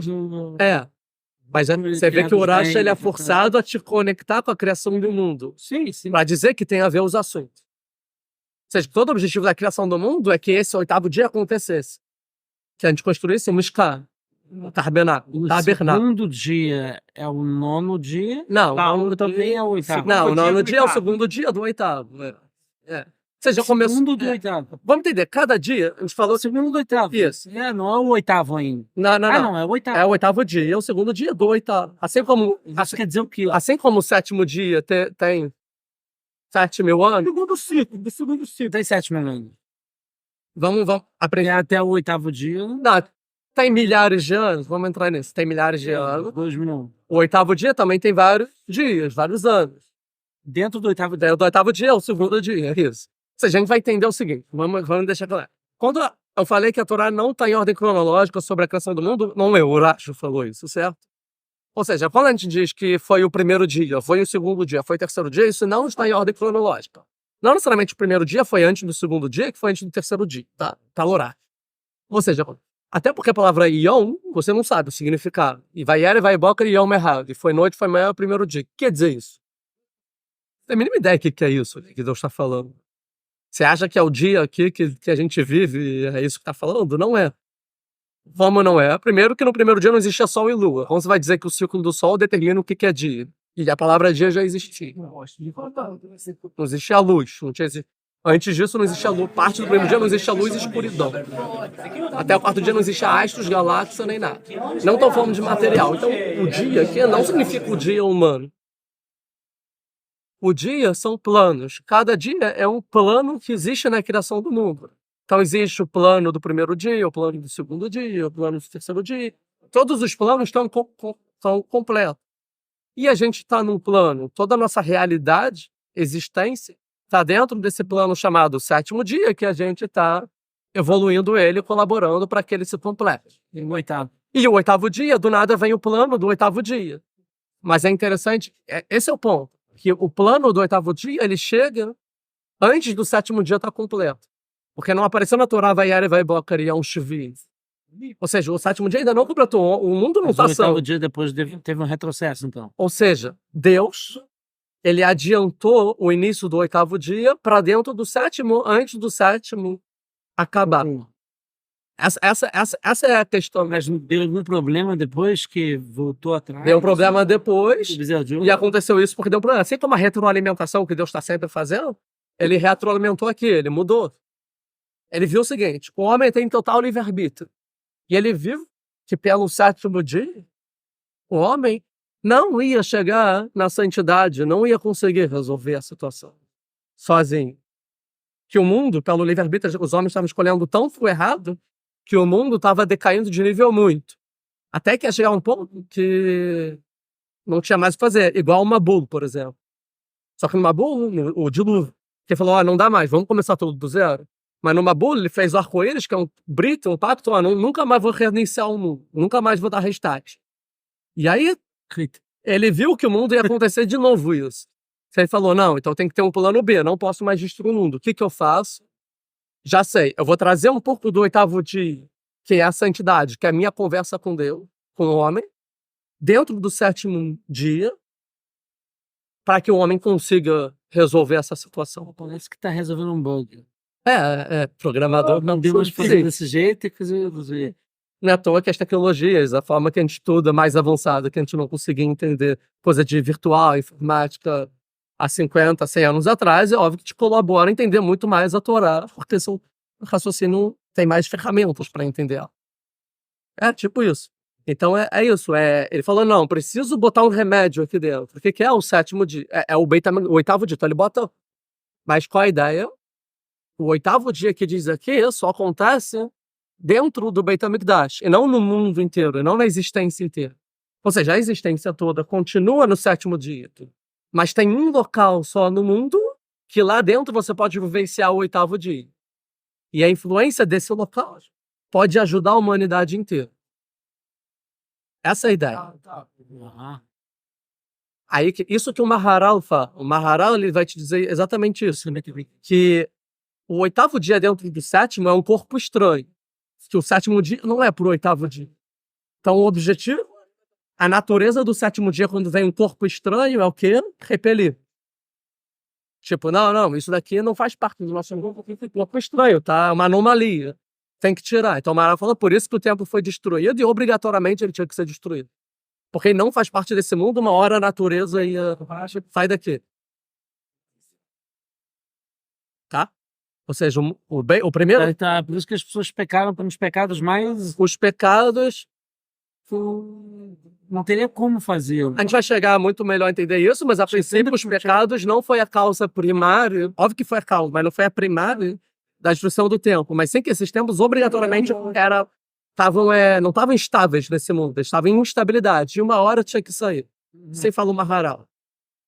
Mas você vê que o Urash ele é forçado a te conectar com a criação do mundo. Sim. Para dizer que tem a ver os assuntos. Ou seja, todo o objetivo da criação do mundo é que esse 8º dia acontecesse. Que a gente construísse um Mishkan. O tabernáculo. O segundo dia é o 9º dia? Não, o também é o 8º. Não, o 9º dia é o segundo dia do 8º. Ou seja, começou... Segundo do 8º. Vamos entender, cada dia, a gente falou... Segundo do 8º. Isso. Não é o 8º ainda. Não, é o 8º. É o 8º dia, é o segundo dia do 8º. Assim como... Isso quer dizer o quê? Assim como o 7º dia tem 7.000 anos... Do segundo ciclo. Tem 7.000 anos. Vamos aprender... Até o 8º dia... Não, tem milhares de anos, vamos entrar nisso. Tem milhares de anos. 2 milhões. O 8º dia também tem vários dias, vários anos. Dentro do 8º dia? Dentro do 8º dia é o segundo dia, é isso. Ou seja, a gente vai entender o seguinte, vamos deixar claro. Quando eu falei que a Torá não está em ordem cronológica sobre a criação do mundo, não o Urash falou isso, certo? Ou seja, quando a gente diz que foi o primeiro dia, foi o segundo dia, foi o terceiro dia, isso não está em ordem cronológica. Não necessariamente o primeiro dia foi antes do segundo dia, que foi antes do terceiro dia, tá? Tá Urash. Ou seja, até porque a palavra Yom, você não sabe o significado. E vai e boca e Yom errado. E foi noite, foi manhã, o primeiro dia. O que quer dizer isso? Não tem a mínima ideia do que é isso que Deus está falando. Você acha que é o dia aqui que a gente vive, é isso que está falando? Não é. Como não é? Primeiro que no primeiro dia não existia sol e lua. Como você vai dizer que o ciclo do sol determina o que é dia? E a palavra dia já existia. Não existia luz. Não tinha... Antes disso não existia luz. Parte do primeiro dia não existia luz e escuridão. Até o 4º dia não existia astros, galáxias, nem nada. Não estão falando de material. Então, o dia aqui não significa o dia humano. O dia são planos. Cada dia é um plano que existe na criação do mundo. Então, existe o plano do primeiro dia, o plano do segundo dia, o plano do terceiro dia. Todos os planos estão completos. E a gente está num plano, toda a nossa realidade, existência, está dentro desse plano chamado sétimo dia, que a gente está evoluindo ele, colaborando para que ele se complete. E o oitavo. E o oitavo dia, do nada vem o plano do oitavo dia. Mas é interessante, esse é o ponto, que o plano do oitavo dia, ele chega antes do sétimo dia estar completo. Porque não apareceu na Torá, vai criar um shvi. Ou seja, o sétimo dia ainda não completou, o mundo não Mas o passou. oitavo dia depois teve um retrocesso, então. Ou seja, Deus, ele adiantou o início do oitavo dia para dentro do sétimo, antes do sétimo acabar. Essa é a questão. Mas deu algum problema depois que voltou atrás? Deu um problema depois, O bezerro de ouro? e aconteceu isso porque deu problema. Assim como a retroalimentação que Deus está sempre fazendo, ele retroalimentou aqui, ele mudou. Ele viu o seguinte: o homem tem total livre-arbítrio. E ele viu que pelo sétimo dia, o homem não ia chegar na santidade, não ia conseguir resolver a situação sozinho. Que o mundo, pelo livre-arbítrio, os homens estavam escolhendo tanto errado que o mundo estava decaindo de nível muito. Até que ia chegar um ponto que não tinha mais o que fazer, igual o Mabul, por exemplo. Só que no Mabul, o dilúvio, que falou: não dá mais, vamos começar tudo do zero. Mas no Mabul, ele fez o arco-íris, que é um brito, um pacto: nunca mais vou reiniciar o mundo, nunca mais vou dar restart. E aí, ele viu que o mundo ia acontecer de novo isso. Ele falou: não, então tem que ter um plano B, não posso mais destruir o mundo. O que eu faço? Já sei, eu vou trazer um pouco do oitavo dia, que é a santidade, que é a minha conversa com Deus, com o homem, dentro do sétimo dia, para que o homem consiga resolver essa situação. Parece que está resolvendo um bug. Programador Não deu mais fazer desse jeito e fazer. Não é à toa que as tecnologias, a forma que a gente estuda mais avançada, que a gente não conseguia entender coisa de virtual, informática, há 50, 100 anos atrás, é óbvio que te colabora a entender muito mais a Torá, porque seu raciocínio tem mais ferramentas para entender ela. É tipo isso. Então é isso. Ele falou: não, preciso botar um remédio aqui dentro. O que é o sétimo dia? É o oitavo dia. Então ele bota. Mas qual a ideia? O oitavo dia que diz aqui só acontece dentro do Beit HaMikdash, e não no mundo inteiro, e não na existência inteira. Ou seja, a existência toda continua no sétimo dia. Mas tem um local só no mundo que lá dentro você pode vivenciar o oitavo dia. E a influência desse local pode ajudar a humanidade inteira. Essa é a ideia. Aí, isso que o Maharal fala. O Maharal, ele vai te dizer exatamente isso. Que o oitavo dia dentro do sétimo é um corpo estranho. Que o sétimo dia não é pro oitavo dia. Então, o objetivo, a natureza do sétimo dia, quando vem um corpo estranho, é o quê? Repelir. Tipo, não, isso daqui não faz parte do nosso corpo, porque é um corpo estranho, tá? É uma anomalia. Tem que tirar. Então, o Maharal falou: por isso que o templo foi destruído e obrigatoriamente ele tinha que ser destruído. Porque ele não faz parte desse mundo, uma hora a natureza ia... sai daqui. Tá? Ou seja, o primeiro... Tá, por isso que as pessoas pecaram nos pecados mais... Os pecados... Não teria como fazer. A gente vai chegar muito melhor a entender isso, mas a princípio os pecados não foi a causa primária, óbvio que foi a causa, mas não foi a primária da destruição do templo. Mas sim que esses templos obrigatoriamente não estavam estáveis nesse mundo, eles estavam em instabilidade, e uma hora tinha que sair. Sem falar o Maharal.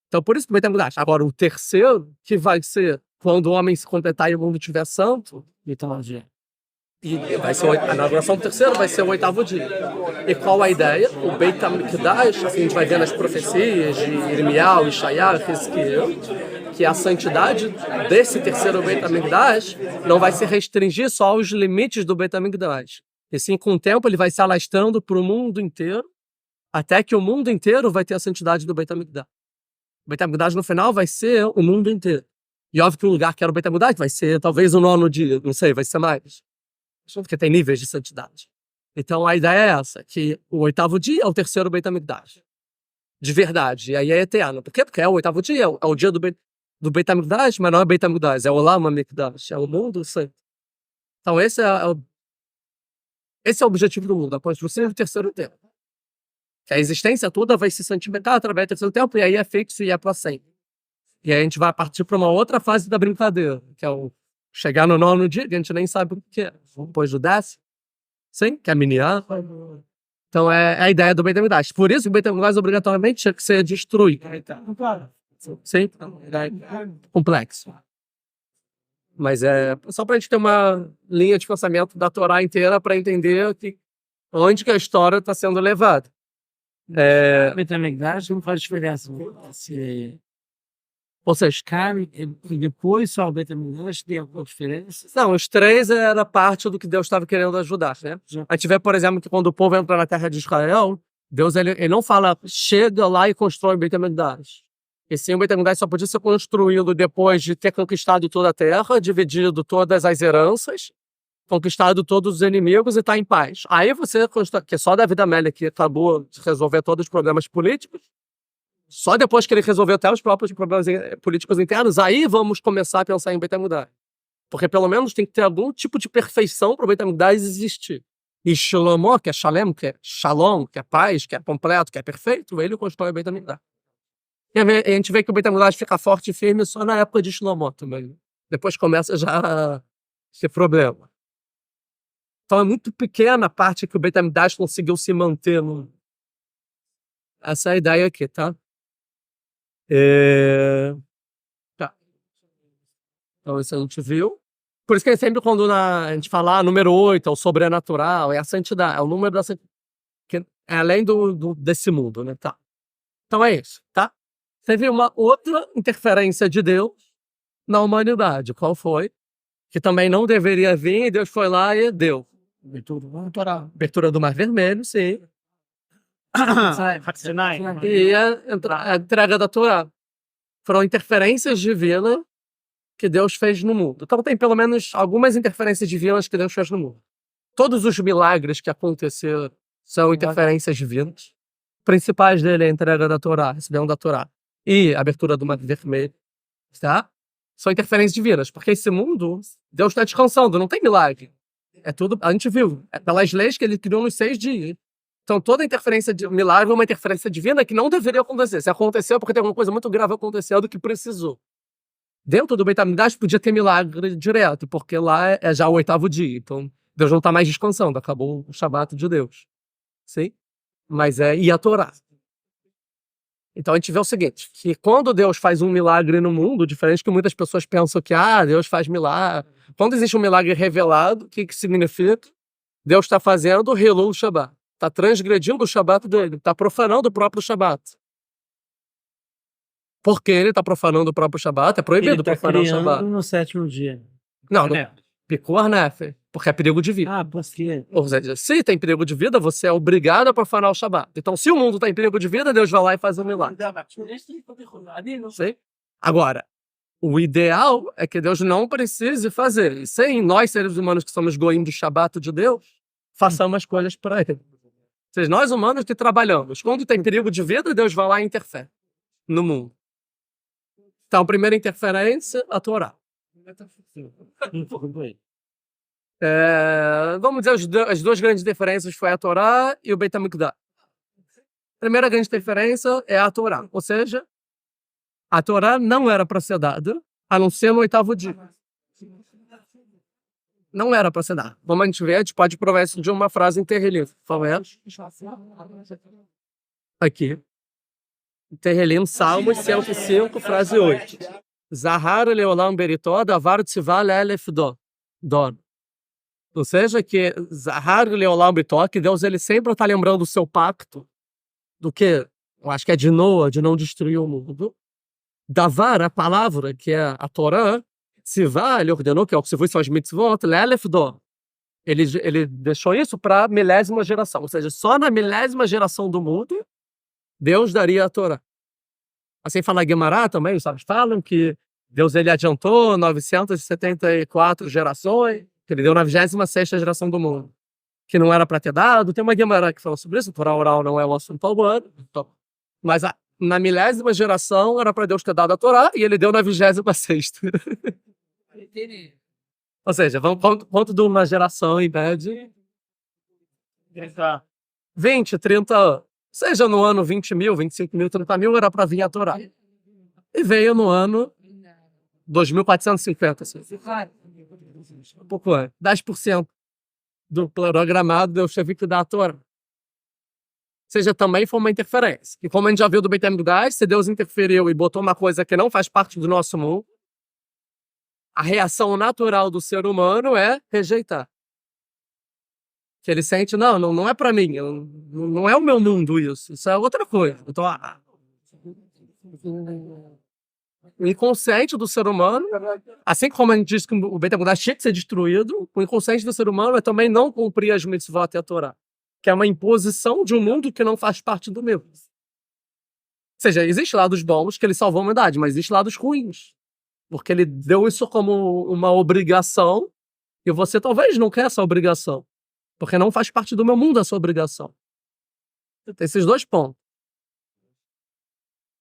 Então por isso que vai ter mudar. Agora o terceiro, que vai ser quando o homem se completar e o mundo estiver santo, Mitologia. e vai ser a inauguração do terceiro vai ser o oitavo dia. E qual a ideia? O Beit HaMikdash, assim a gente vai ver nas profecias de Irmial, Ishaiah, Ezequiel, que a santidade desse terceiro Beit HaMikdash não vai se restringir só aos limites do Beit HaMikdash. E sim, com o tempo ele vai se alastrando para o mundo inteiro, até que o mundo inteiro vai ter a santidade do Beit HaMikdash. O Beit HaMikdash no final vai ser o mundo inteiro. E óbvio que o lugar que era o Beit HaMikdash vai ser talvez o nono dia, não sei, vai ser mais. Porque tem níveis de santidade. Então a ideia é essa, que o oitavo dia é o terceiro Beit HaMikdash. De verdade. E aí é eterno. Por quê? Porque é o oitavo dia, é o dia do Beit HaMikdash, mas não é Beit HaMikdash, é o Olam HaMikdash, é o mundo santo. Então esse é o objetivo do mundo, a construção do terceiro templo. Que a existência toda vai se santificar através do terceiro templo, e aí é fixo e é para sempre. E aí a gente vai partir para uma outra fase da brincadeira, que é o chegar no nono dia, que a gente nem sabe o que é. Depois do décimo, sim, que é miniar. Então é a ideia do Beit HaMikdash. Por isso que o Beit HaMikdash obrigatoriamente tinha que ser destruído. Sim, complexo. Mas é só para a gente ter uma linha de pensamento da Torá inteira para entender onde que a história está sendo levada. Beit HaMikdash não faz diferença. Ou seja, Carne e depois só o Beit HaMikdash tem alguma diferença? não, os três era parte do que Deus estava querendo ajudar, né? A gente vê, por exemplo, que quando o povo entra na terra de Israel, Deus ele não fala, chega lá e constrói o Beit HaMikdash. E sim, o Beit HaMikdash só podia ser construído depois de ter conquistado toda a terra, dividido todas as heranças, conquistado todos os inimigos e estar em paz. Aí você, que só Davi Amelech que acabou de resolver todos os problemas políticos, só depois que ele resolveu até os próprios problemas políticos internos, aí vamos começar a pensar em Beit HaMikdash. Porque pelo menos tem que ter algum tipo de perfeição para o Beit HaMikdash existir. E Shlomo, que é Shalem, que é Shalom, que é paz, que é completo, que é perfeito, ele constrói o Beit HaMikdash. E a gente vê que o Beit HaMikdash fica forte e firme só na época de Shlomo também. Depois começa já a ter problema. Então é muito pequena a parte que o Beit HaMikdash conseguiu se manter. Essa é a ideia aqui, tá? Tá. Então isso a gente viu. Por isso que sempre quando a gente fala número 8, é o sobrenatural, é a santidade, é o número da santidade, que é além desse mundo, né? Tá. Então é isso, tá? Teve uma outra interferência de Deus na humanidade. Qual foi? Que também não deveria vir e Deus foi lá e deu. Abertura do Mar Vermelho, sim. E a entrega da Torá. Foram interferências divinas que Deus fez no mundo. Então tem pelo menos algumas interferências divinas que Deus fez no mundo. Todos os milagres que aconteceram são interferências divinas. Principais dele é a entrega da Torá, recebendo da Torá, e a abertura do Mar Vermelho, tá? São interferências divinas, porque esse mundo, Deus está descansando, não tem milagre. É tudo, a gente viu, é pelas leis que ele criou nos 6 dias. Então toda interferência de milagre é uma interferência divina que não deveria acontecer. Se aconteceu, porque tem alguma coisa muito grave acontecendo que precisou. Dentro do Beit HaMikdash podia ter milagre direto, porque lá é já o 8º dia. Então Deus não está mais descansando, acabou o Shabat de Deus. Sim? Mas e a Torá. Então a gente vê o seguinte, que quando Deus faz um milagre no mundo, diferente que muitas pessoas pensam que Deus faz milagre. Quando existe um milagre revelado, o que significa? Deus está fazendo o Hilul Shabbat. Está transgredindo o Shabbat dele, está profanando o próprio Shabbat. Por que ele está profanando o próprio Shabbat? É proibido profanar o Shabbat. No 7º dia. Não, Picor Nefer, porque é perigo de vida. Porque... Ou seja, se tem perigo de vida, você é obrigado a profanar o Shabbat. Então, se o mundo está em perigo de vida, Deus vai lá e faz um milagre. Sei? Agora, o ideal é que Deus não precise fazer. E sem nós, seres humanos que somos goim do Shabbat de Deus, façamos as coisas para ele. Ou seja, nós humanos que trabalhamos, quando tem perigo de vida, Deus vai lá e interfere no mundo. Então, primeira interferência, a Torá. Vamos dizer, as duas grandes diferenças foi a Torá e o Beit HaMikdash. A primeira grande diferença é a Torá, ou seja, a Torá não era para ser dada, a não ser no 8º dia. Não era para ser dada. Como a gente vê, a gente pode provar isso de uma frase em Terrilim. Aqui. Terrilim, Salmos 105, frase 8. Zahar leolam beritó, davar tzival elef don. Ou seja, que Zahar leolam beritó, que Deus ele sempre está lembrando o seu pacto, do que, eu acho que é de Noa, de não destruir o mundo. Davar, a palavra, que é a Torá, tzival, ele ordenou, que é o que se são as mitzvot, elef don. Ele deixou isso para a milésima geração, ou seja, só na milésima geração do mundo, Deus daria a Torá. Assim fala a Guemará também, os sábios falam que Deus ele adiantou 974 gerações, que ele deu na 26ª geração do mundo, que não era para ter dado. Tem uma Guemará que fala sobre isso, o Torá oral não é o assunto ao ano, mas na milésima geração era para Deus ter dado a Torá e ele deu na 26ª. Ou seja, vamos quanto de uma geração em média? 20, 30 anos. Seja no ano 20 mil, 25 mil, 30 mil, era para vir a Torá. E veio no ano 2450. Assim. Um pouco antes. 10% do programado Deus teve que dar a Torá. Ou seja, também foi uma interferência. E como a gente já viu do Beit HaMikdash, se Deus interferiu e botou uma coisa que não faz parte do nosso mundo, a reação natural do ser humano é rejeitar. Que ele sente, não é pra mim, não é o meu mundo isso é outra coisa. Então, o inconsciente do ser humano, assim como a gente diz que o Beit HaMikdash tinha que ser destruído, o inconsciente do ser humano é também não cumprir as mitzvot e a Torá, que é uma imposição de um mundo que não faz parte do meu. Ou seja, existe lados bons que ele salvou a humanidade, mas existe lados ruins, porque ele deu isso como uma obrigação e você talvez não quer essa obrigação, porque não faz parte do meu mundo essa obrigação. Tem esses dois pontos.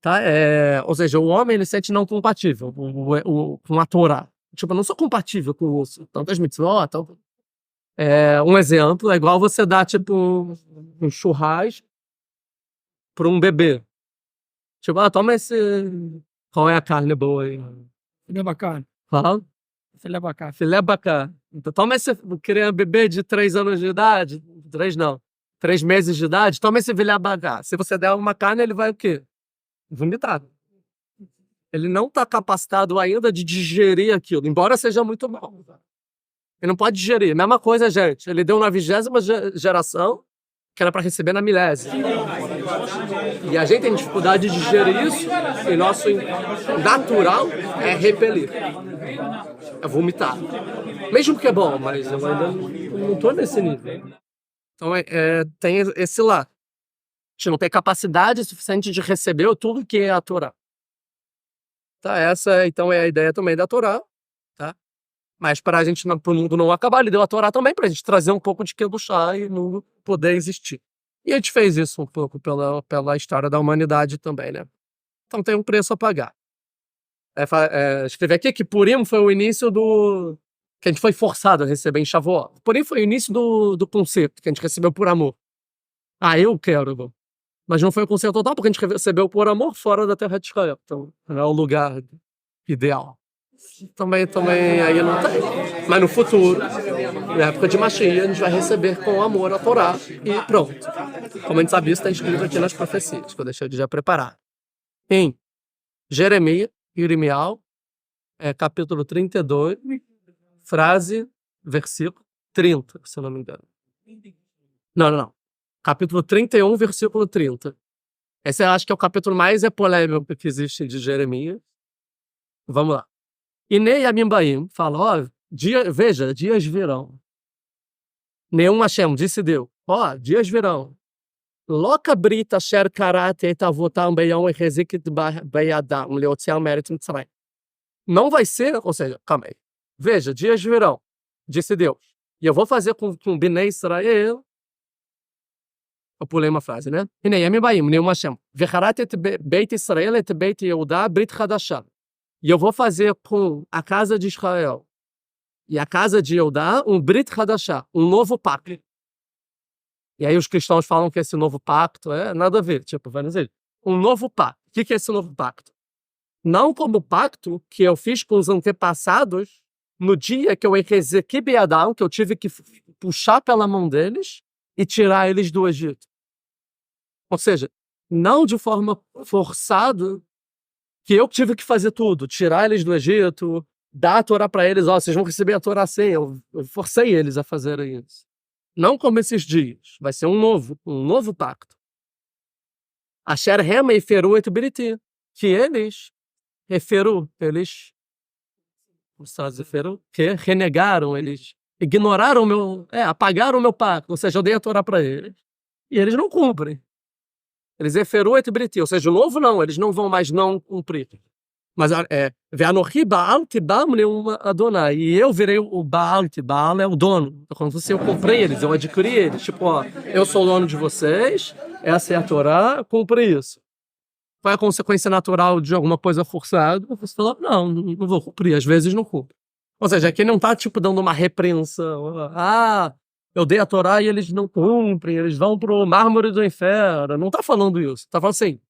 Tá? Ou seja, o homem ele se sente não compatível com a Torá. Tipo, eu não sou compatível com isso. Tantas mitzvot. Um exemplo é igual você dar, tipo, um churrasco para um bebê. Tipo, toma esse. Qual é a carne boa aí? Filé bacana. Fala. Filé bacana. Filé bacana. Então, toma esse. Queria bebê de 3 anos de idade. 3 não. 3 meses de idade. Toma esse filé bacana. Se você der uma carne, ele vai o quê? Vomitar. Ele não está capacitado ainda de digerir aquilo, embora seja muito bom. Ele não pode digerir. Mesma coisa, gente. Ele deu na 20ª geração, que era para receber na 1000ª. E a gente tem dificuldade de digerir isso, e nosso natural é repelir. É vomitar. Mesmo que é bom, mas eu ainda não estou nesse nível. Então, tem esse lado. A gente não tem capacidade suficiente de receber tudo que é a Torá. Tá? Essa, então, é a ideia também da Torá. Tá? Mas para a gente, para o mundo não acabar, ele deu a Torá também para a gente trazer um pouco de Kedushá e não poder existir. E a gente fez isso um pouco pela história da humanidade também, né? Então tem um preço a pagar. Escrever aqui que Purim foi o início do... que a gente foi forçado a receber em Shavuot. Purim foi o início do concerto que a gente recebeu por amor. Eu quero, mas não foi o concerto total, porque a gente recebeu por amor fora da terra de Israel. Então, não é o lugar ideal. Também aí não tem. Mas no futuro, na época de Mashiach, a gente vai receber com amor a Torá e pronto. Como a gente sabe, isso está escrito aqui nas profecias, que eu deixei de já preparar. Em Jeremias, Irmial, capítulo 32, versículo 30, se eu não me engano. Não. Capítulo 31, versículo 30. Esse eu acho que é o capítulo mais polêmico que existe de Jeremias. Vamos lá. E Nei Amimbaim fala, veja, dias virão. Nenhum Hashem, disse Deus, dias virão. Loca brita sher karate etavotam beyão e rezikit beyadam leotial mérito mitzrayim. Não vai ser, ou seja, calma aí. Veja, dias virão, disse Deus. E eu vou fazer com Bnei Israel. Eu pulei uma frase, né? E nem Amimbaim, nenhum Hashem. Vecharat et beit Israel et beit Yehuda brit chadashah. E eu vou fazer com a casa de Israel e a casa de Eudá um Brit Hadashah, um novo pacto. E aí os cristãos falam que esse novo pacto nada a ver, tipo, vai dizer, um novo pacto. O que é esse novo pacto? Não como o pacto que eu fiz com os antepassados no dia que eu exequei Beadão, que eu tive que puxar pela mão deles e tirar eles do Egito. Ou seja, não de forma forçada, que eu tive que fazer tudo, tirar eles do Egito, dar a Torá para eles, vocês vão receber a Torá assim, eu forcei eles a fazerem isso. Não como esses dias, vai ser um novo pacto. Asher Rema e Feru et Biriti, que eles que renegaram, eles ignoraram apagaram o meu pacto, ou seja, eu dei a Torá para eles, e eles não cumprem. Eles eferu et briti, ou seja, o novo não, eles não vão mais não cumprir. Mas ve'anochi Baal tibam leuma Adonai, e eu virei o Baal é o dono. Então, quando eu comprei eles, eu adquiri eles, tipo, eu sou o dono de vocês, essa é a Torá, cumpre isso. Qual é a consequência natural de alguma coisa forçada? Você fala, não vou cumprir, às vezes não cumpre. Ou seja, aqui não está tipo dando uma repreensão. Eu dei a Torá e eles não cumprem, eles vão pro mármore do inferno. Não está falando isso. Está falando assim,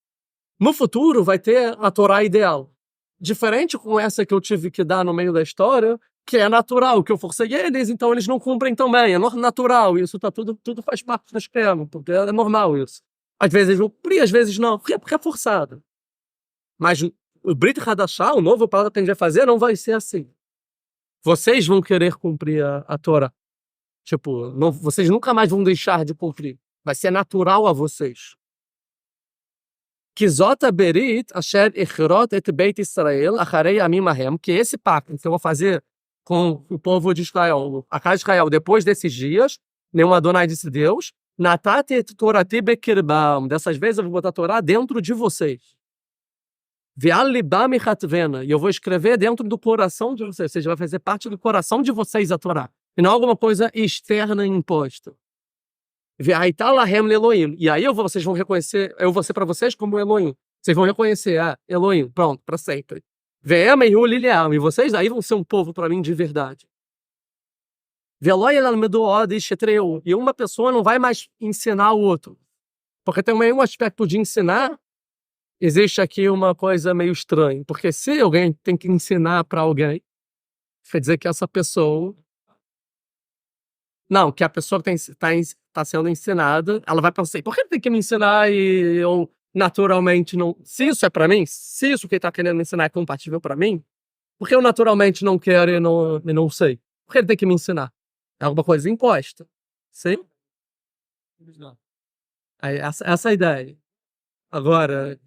no futuro vai ter a Torá ideal. Diferente com essa que eu tive que dar no meio da história, que é natural, que eu forcei eles, então eles não cumprem também. É natural, isso tá tudo faz parte do esquema, porque é normal isso. Às vezes eles vão cumprir, às vezes não, porque é forçado. Mas o Brit Hadashah, o novo palavra que a gente vai fazer, não vai ser assim. vocês vão querer cumprir a Torá. Tipo, vocês nunca mais vão deixar de cumprir. Vai ser natural a vocês. Que zota berit asher ichrot et beit Israel acharei amim ahem, que esse pacto que eu vou fazer com o povo de Israel, a casa de Israel, depois desses dias, nenhum Adonai disse Deus, natati et torati bekirbam, dessas vezes eu vou botar a Torá dentro de vocês. Ve'al libam mechatvena, e eu vou escrever dentro do coração de vocês, ou seja, vai fazer parte do coração de vocês a Torá, e não alguma coisa externa imposta. Ve'aita lahem leElohim, e aí vocês vão reconhecer, eu vou ser para vocês como Elohim. Vocês vão reconhecer, Elohim, pronto, para sempre. Ve'em ehu li le'am, e vocês aí vão ser um povo para mim de verdade. Ve'lo yelmedu od shetreu, e uma pessoa não vai mais ensinar o outro. Porque também um aspecto de ensinar, existe aqui uma coisa meio estranha. Porque se alguém tem que ensinar para alguém, quer dizer que essa pessoa... Não, que a pessoa que está sendo ensinada, ela vai pensar, por que ele tem que me ensinar e eu naturalmente não... Se isso é para mim, se isso que ele está querendo me ensinar é compatível para mim, por que eu naturalmente não quero e não sei? Por que ele tem que me ensinar? É alguma coisa imposta. Sim? Aí, essa é a ideia. Agora,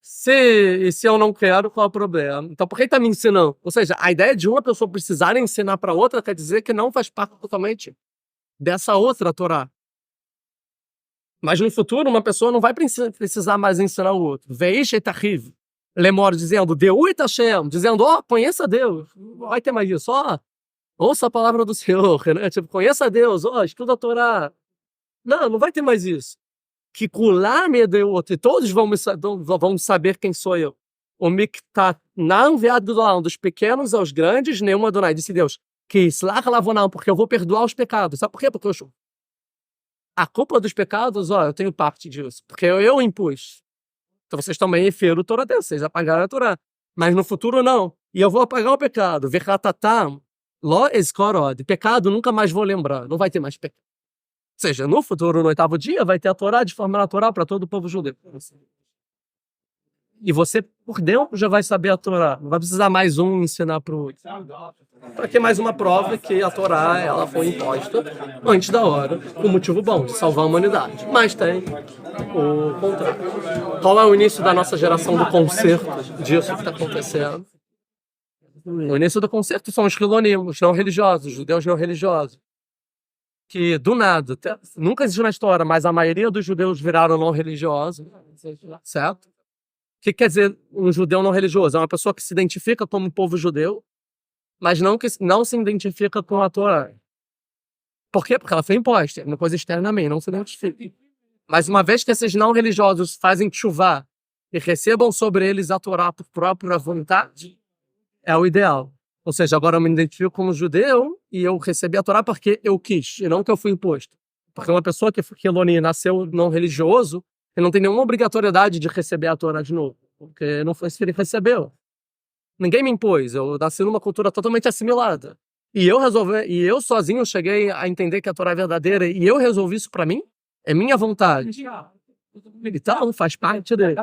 se eu não quero, qual é o problema? Então, por que ele está me ensinando? Ou seja, a ideia de uma pessoa precisar ensinar para outra quer dizer que não faz parte totalmente dessa outra Torá. Mas no futuro, uma pessoa não vai precisar mais ensinar o outro. Veish et achiv. Lemor dizendo, Deu et Hashem, dizendo, conheça Deus. Não vai ter mais isso. Ouça a palavra do Senhor, né? Tipo, conheça Deus, estuda a Torá. Não vai ter mais isso. Que kulam yedeu, e todos vão saber quem sou eu. O miktat não veado dos pequenos aos grandes, nenhuma Adonai, disse Deus. Que islach lavonam, porque eu vou perdoar os pecados. Sabe por quê? Porque a culpa dos pecados, eu tenho parte disso. Porque eu impus. Então vocês também feram o Torá Deus, vocês apagaram a Torá. Mas no futuro não. E eu vou apagar o pecado. Vechatatam, lo eskorod. Pecado nunca mais vou lembrar. Não vai ter mais pecado. Ou seja, no futuro, no 8º dia, vai ter a Torá de forma natural para todo o povo judeu. E você, por dentro, já vai saber a Torá. Não vai precisar mais um ensinar para o outro. Para que mais uma prova que a Torá ela foi imposta antes da hora, por motivo bom, de salvar a humanidade. Mas tem o contrário. Qual é o início da nossa geração do conserto disso que está acontecendo? O início do conserto são os Hilonim, os não religiosos, os judeus não religiosos. Que, do nada, nunca existiu na história, mas a maioria dos judeus viraram não religiosos, certo? O que quer dizer um judeu não religioso? É uma pessoa que se identifica como povo judeu, mas não se identifica com a Torá. Por quê? Porque ela foi imposta, é uma coisa externa a mim, não se identifica. Mas uma vez que esses não religiosos fazem tchuvá e recebam sobre eles a Torá por própria vontade, é o ideal. Ou seja, agora eu me identifico como judeu e eu recebi a Torá porque eu quis, e não que eu fui imposto. Porque uma pessoa que nasceu não religioso, ele não tem nenhuma obrigatoriedade de receber a Torá de novo. Porque não foi isso que ele recebeu. Ninguém me impôs, eu nasci numa cultura totalmente assimilada. E eu sozinho cheguei a entender que a Torá é verdadeira e eu resolvi isso para mim, é minha vontade. Então, faz parte dele.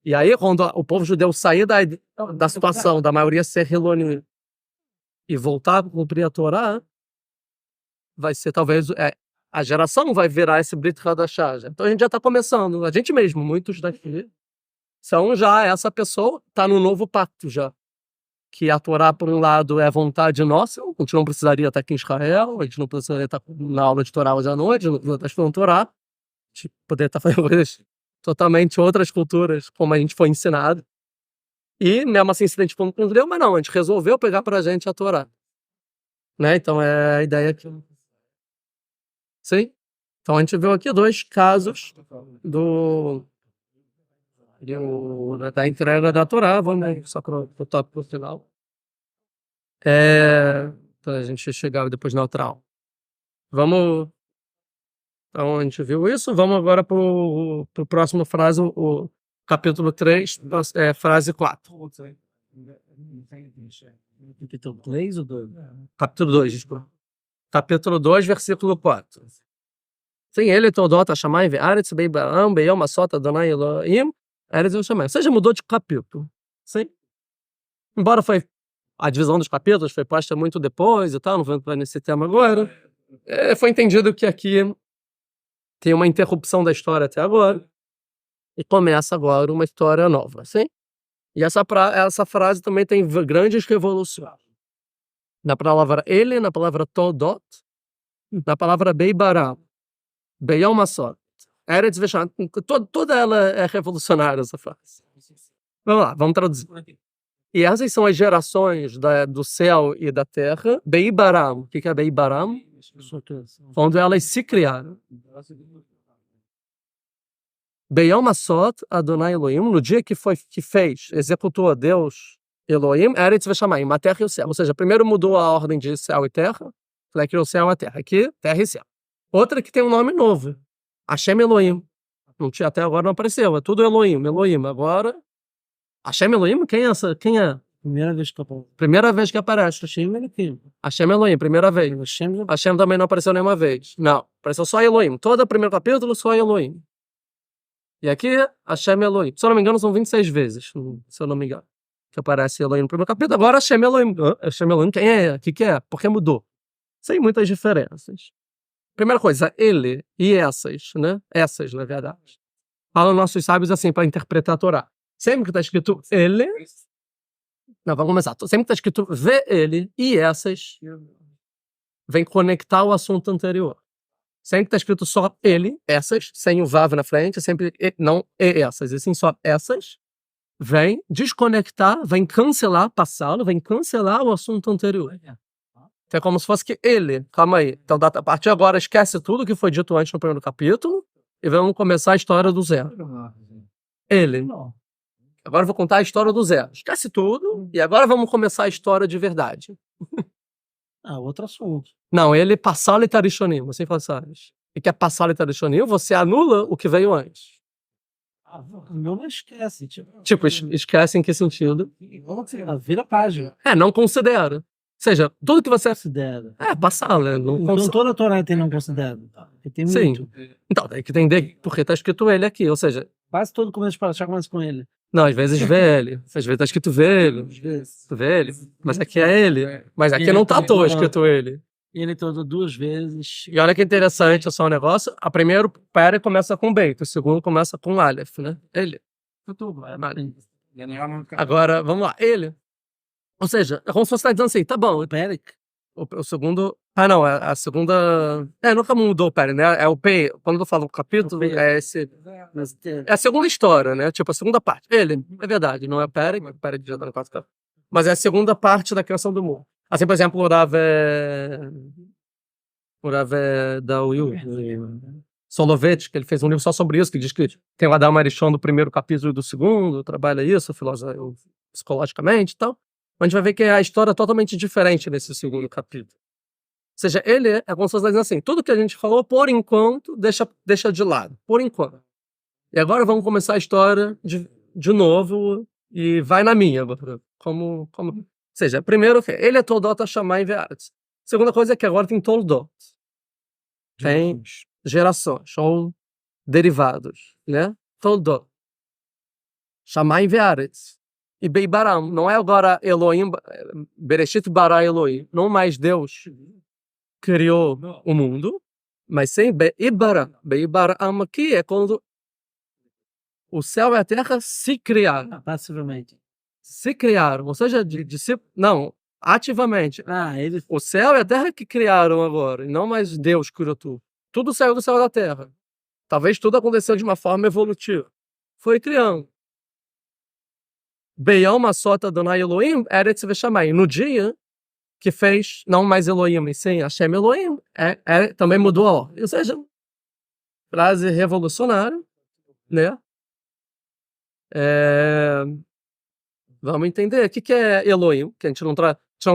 E aí, quando o povo judeu sair da situação da maioria ser Hiloni e voltar a cumprir a Torá, vai ser talvez... a geração vai virar esse Brit Hadashah. Então a gente já está começando. A gente mesmo, muitos daqui, são já essa pessoa, está no novo pacto já. Que a Torá, por um lado, é vontade nossa, a gente não precisaria estar aqui em Israel, a gente não precisaria estar na aula de Torá hoje à noite, não precisaria estar estudando Torá, a gente poderia estar fazendo coisas totalmente outras culturas, como a gente foi ensinado. E mesmo assim se identificando com o judeu, mas não, a gente resolveu pegar pra gente a Torá. Né? Então é a ideia aqui. Sim? Então a gente viu aqui 2 casos da entrega da Torá. Vamos só para o tópico final. Então a gente chegava depois na outra aula. Então a gente viu isso. Vamos agora para o próximo frase, o capítulo 3, frase 4. Capítulo 3 ou 2? Capítulo 2, desculpa. Capítulo 2, versículo 4. Sim, ele Todota Shammai ve'aretz be'ba'am be'yom asot Adonai Elohim eretz Shammai. Ou seja, mudou de capítulo. Sim? Embora foi a divisão dos capítulos foi posta muito depois e tal, não vou entrar nesse tema agora. Foi entendido que aqui tem uma interrupção da história até agora e começa agora uma história nova, sim? E essa frase também tem grandes revoluções. Na palavra ele, na palavra todot, na palavra beibará, beyom asot, eretz vesham, toda ela é revolucionária, essa frase. Vamos lá, vamos traduzir. E essas são as gerações do céu e da terra. Beibaram. O que é Beibaram? Quando elas se criaram. Beyom asot Adonai Elohim, no dia que fez, executou a Deus Elohim, Eretz Veshamayim, a terra e o céu. Ou seja, primeiro mudou a ordem de céu e terra, falei que o céu e a terra. Aqui, terra e céu. Outra que tem um nome novo, Hashem Elohim. Não tinha, até agora não apareceu, é tudo Elohim. Agora, Hashem Elohim, quem é? Primeira vez que aparece. Hashem Elohim, primeira vez. Hashem também não apareceu nenhuma vez. Não, apareceu só Elohim. Todo o primeiro capítulo, só Elohim. E aqui, Hashem Elohim. Se eu não me engano, são 26 vezes, se eu não me engano, que aparece Elohim no primeiro capítulo. Agora, Hashem Elohim. Hashem Elohim, quem é? O que é? Por que mudou? Sem muitas diferenças. Primeira coisa, ele e essas, né? Essas, na verdade. Falam nossos sábios assim, para interpretar a Torá. Sempre que está escrito ele... Não, vamos começar. Sempre que está escrito vê ele e essas, vem conectar o assunto anterior. Sempre que está escrito só ele, essas, sem o vav na frente, sempre não essas, e sim só essas, vem desconectar, vem cancelar, passá-lo, vem cancelar o assunto anterior. Então é como se fosse que ele, calma aí, então a partir de agora esquece tudo que foi dito antes no primeiro capítulo e vamos começar a história do zero. Ele. Agora eu vou contar a história do zero. Esquece tudo e agora vamos começar a história de verdade. Outro assunto. Não, ele passar o litarishonim, você fala assim, e quer passar o litarishonim, você anula o que veio antes. Não esquece. Tipo, esquece em que sentido? Vira a página. Não considera. Ou seja, tudo que você... Considera. Passar, né? Então toda a Torá tem não considera. Tem muito. Sim. Então, tem que entender porque está escrito ele aqui, ou seja... Quase todo começo de Parashá começa com ele. Não, às vezes vê ele. Às vezes está escrito vê ele. Vê ele. Mas aqui é ele. Mas aqui não está à toa escrito ele. Ele todo 2 vezes. E olha que interessante só um negócio. A primeiro pera começa com Beit, o segundo começa com Aleph, né? Ele. Agora, vamos lá. Ele. Ou seja, é como se você está dizendo assim, tá bom. O segundo... não, a segunda... nunca mudou o Pere, né? É o P, quando eu falo capítulo, é esse... É a segunda história, né? Tipo, a segunda parte. Ele, é verdade, não é o Pere que já tá no 4 capítulos. Mas é a segunda parte da criação do mundo. Assim, por exemplo, o Rav da Will Soloveitch, que ele fez um livro só sobre isso, que diz que tem o Adam Arishon do primeiro capítulo e do segundo, trabalha isso, psicologicamente e tal. A gente vai ver que a história é totalmente diferente nesse segundo capítulo. Ou seja, ele é como se fosse dizendo assim, tudo que a gente falou, por enquanto, deixa de lado. Por enquanto. E agora vamos começar a história de novo e vai na minha. Ou seja, primeiro, ele é Toldot Hashamayim Ve'aretz. Segunda coisa é que agora tem Toldot. Tem gerações, ou derivados, né? Toldot. Hashamayim Ve'aretz. E Beibaram, não é agora Elohim, Bereshit bara Elohim, não mais Deus criou o mundo, mas sim Beibaram. Beibaram aqui é quando o céu e a terra se criaram. Passivamente. Se criaram, ou seja, não, ativamente. O céu e a terra que criaram agora, e não mais Deus criou tudo. Tudo saiu do céu e da terra. Talvez tudo aconteceu de uma forma evolutiva. Foi criando. Beyom Asot Adonai Elohim Eretz Veshamayim. No dia que fez, não mais Elohim, mas sim Hashem Elohim, também mudou a ordem. Ou seja, frase revolucionária, né? Vamos entender. O que é Elohim? Que a gente não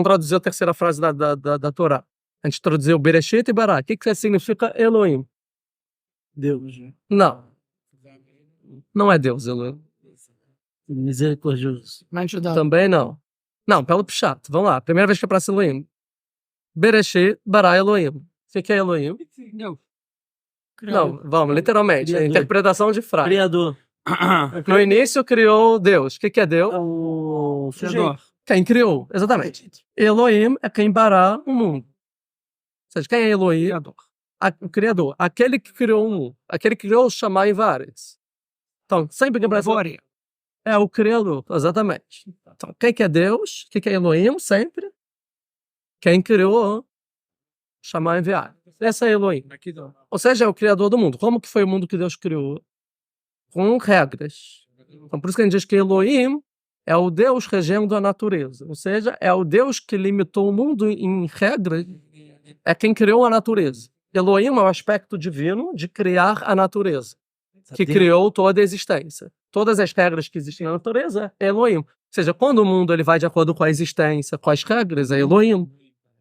traduziu a terceira frase da Torá. A gente traduziu Bereshit e Bará. O que significa Elohim? Deus. Né? Não. Não é Deus, Elohim. Misericordioso. Também não. Não, pelo Pshat. Vamos lá. Primeira vez que aparece Elohim. Bereshit, Bará, Elohim. O que é Elohim? Não, vamos, literalmente. Criador. Interpretação de frase. Criador. No início criou Deus. O que é Deus? O sujeito. Quem criou, exatamente. Elohim é quem bará o mundo. Ou seja, quem é Elohim? O Criador. Aquele que criou o mundo. Aquele que criou o Shammai Varetz. Então, sempre que Brasil é o Criador, exatamente. Então, quem que é Deus? Quem que é Elohim? Sempre. Quem criou o Shammai Varetz. Essa é Elohim. Ou seja, é o Criador do mundo. Como que foi o mundo que Deus criou? Com regras. Então, por isso que a gente diz que Elohim é o Deus regendo a natureza. Ou seja, é o Deus que limitou o mundo em regras. É quem criou a natureza. Elohim é o aspecto divino de criar a natureza, que criou toda a existência. Todas as regras que existem na natureza é Elohim. Ou seja, quando o mundo ele vai de acordo com a existência, com as regras, é Elohim.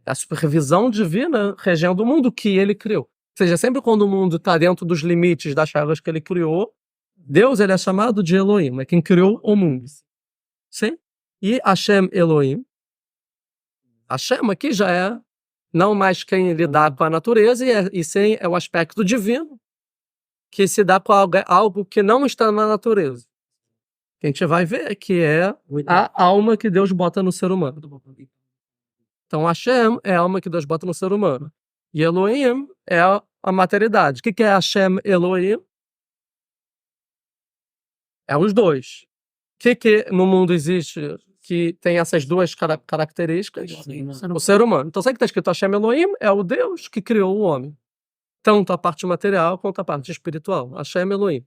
É a supervisão divina regendo o mundo que ele criou. Ou seja, sempre quando o mundo está dentro dos limites das regras que ele criou, Deus ele é chamado de Elohim, é quem criou o mundo. Sim? E Hashem Elohim. Hashem aqui já é não mais quem lidar com a natureza, e sim é o aspecto divino que se dá com algo que não está na natureza. Que a gente vai ver que é a alma que Deus bota no ser humano. Então Hashem é a alma que Deus bota no ser humano. E Elohim é a materialidade. O que é Hashem Elohim? É os dois. O que no mundo existe que tem essas duas características? O ser humano. Então, sabe que está escrito Hashem Elohim? É o Deus que criou o homem. Tanto a parte material quanto a parte espiritual. Hashem Elohim.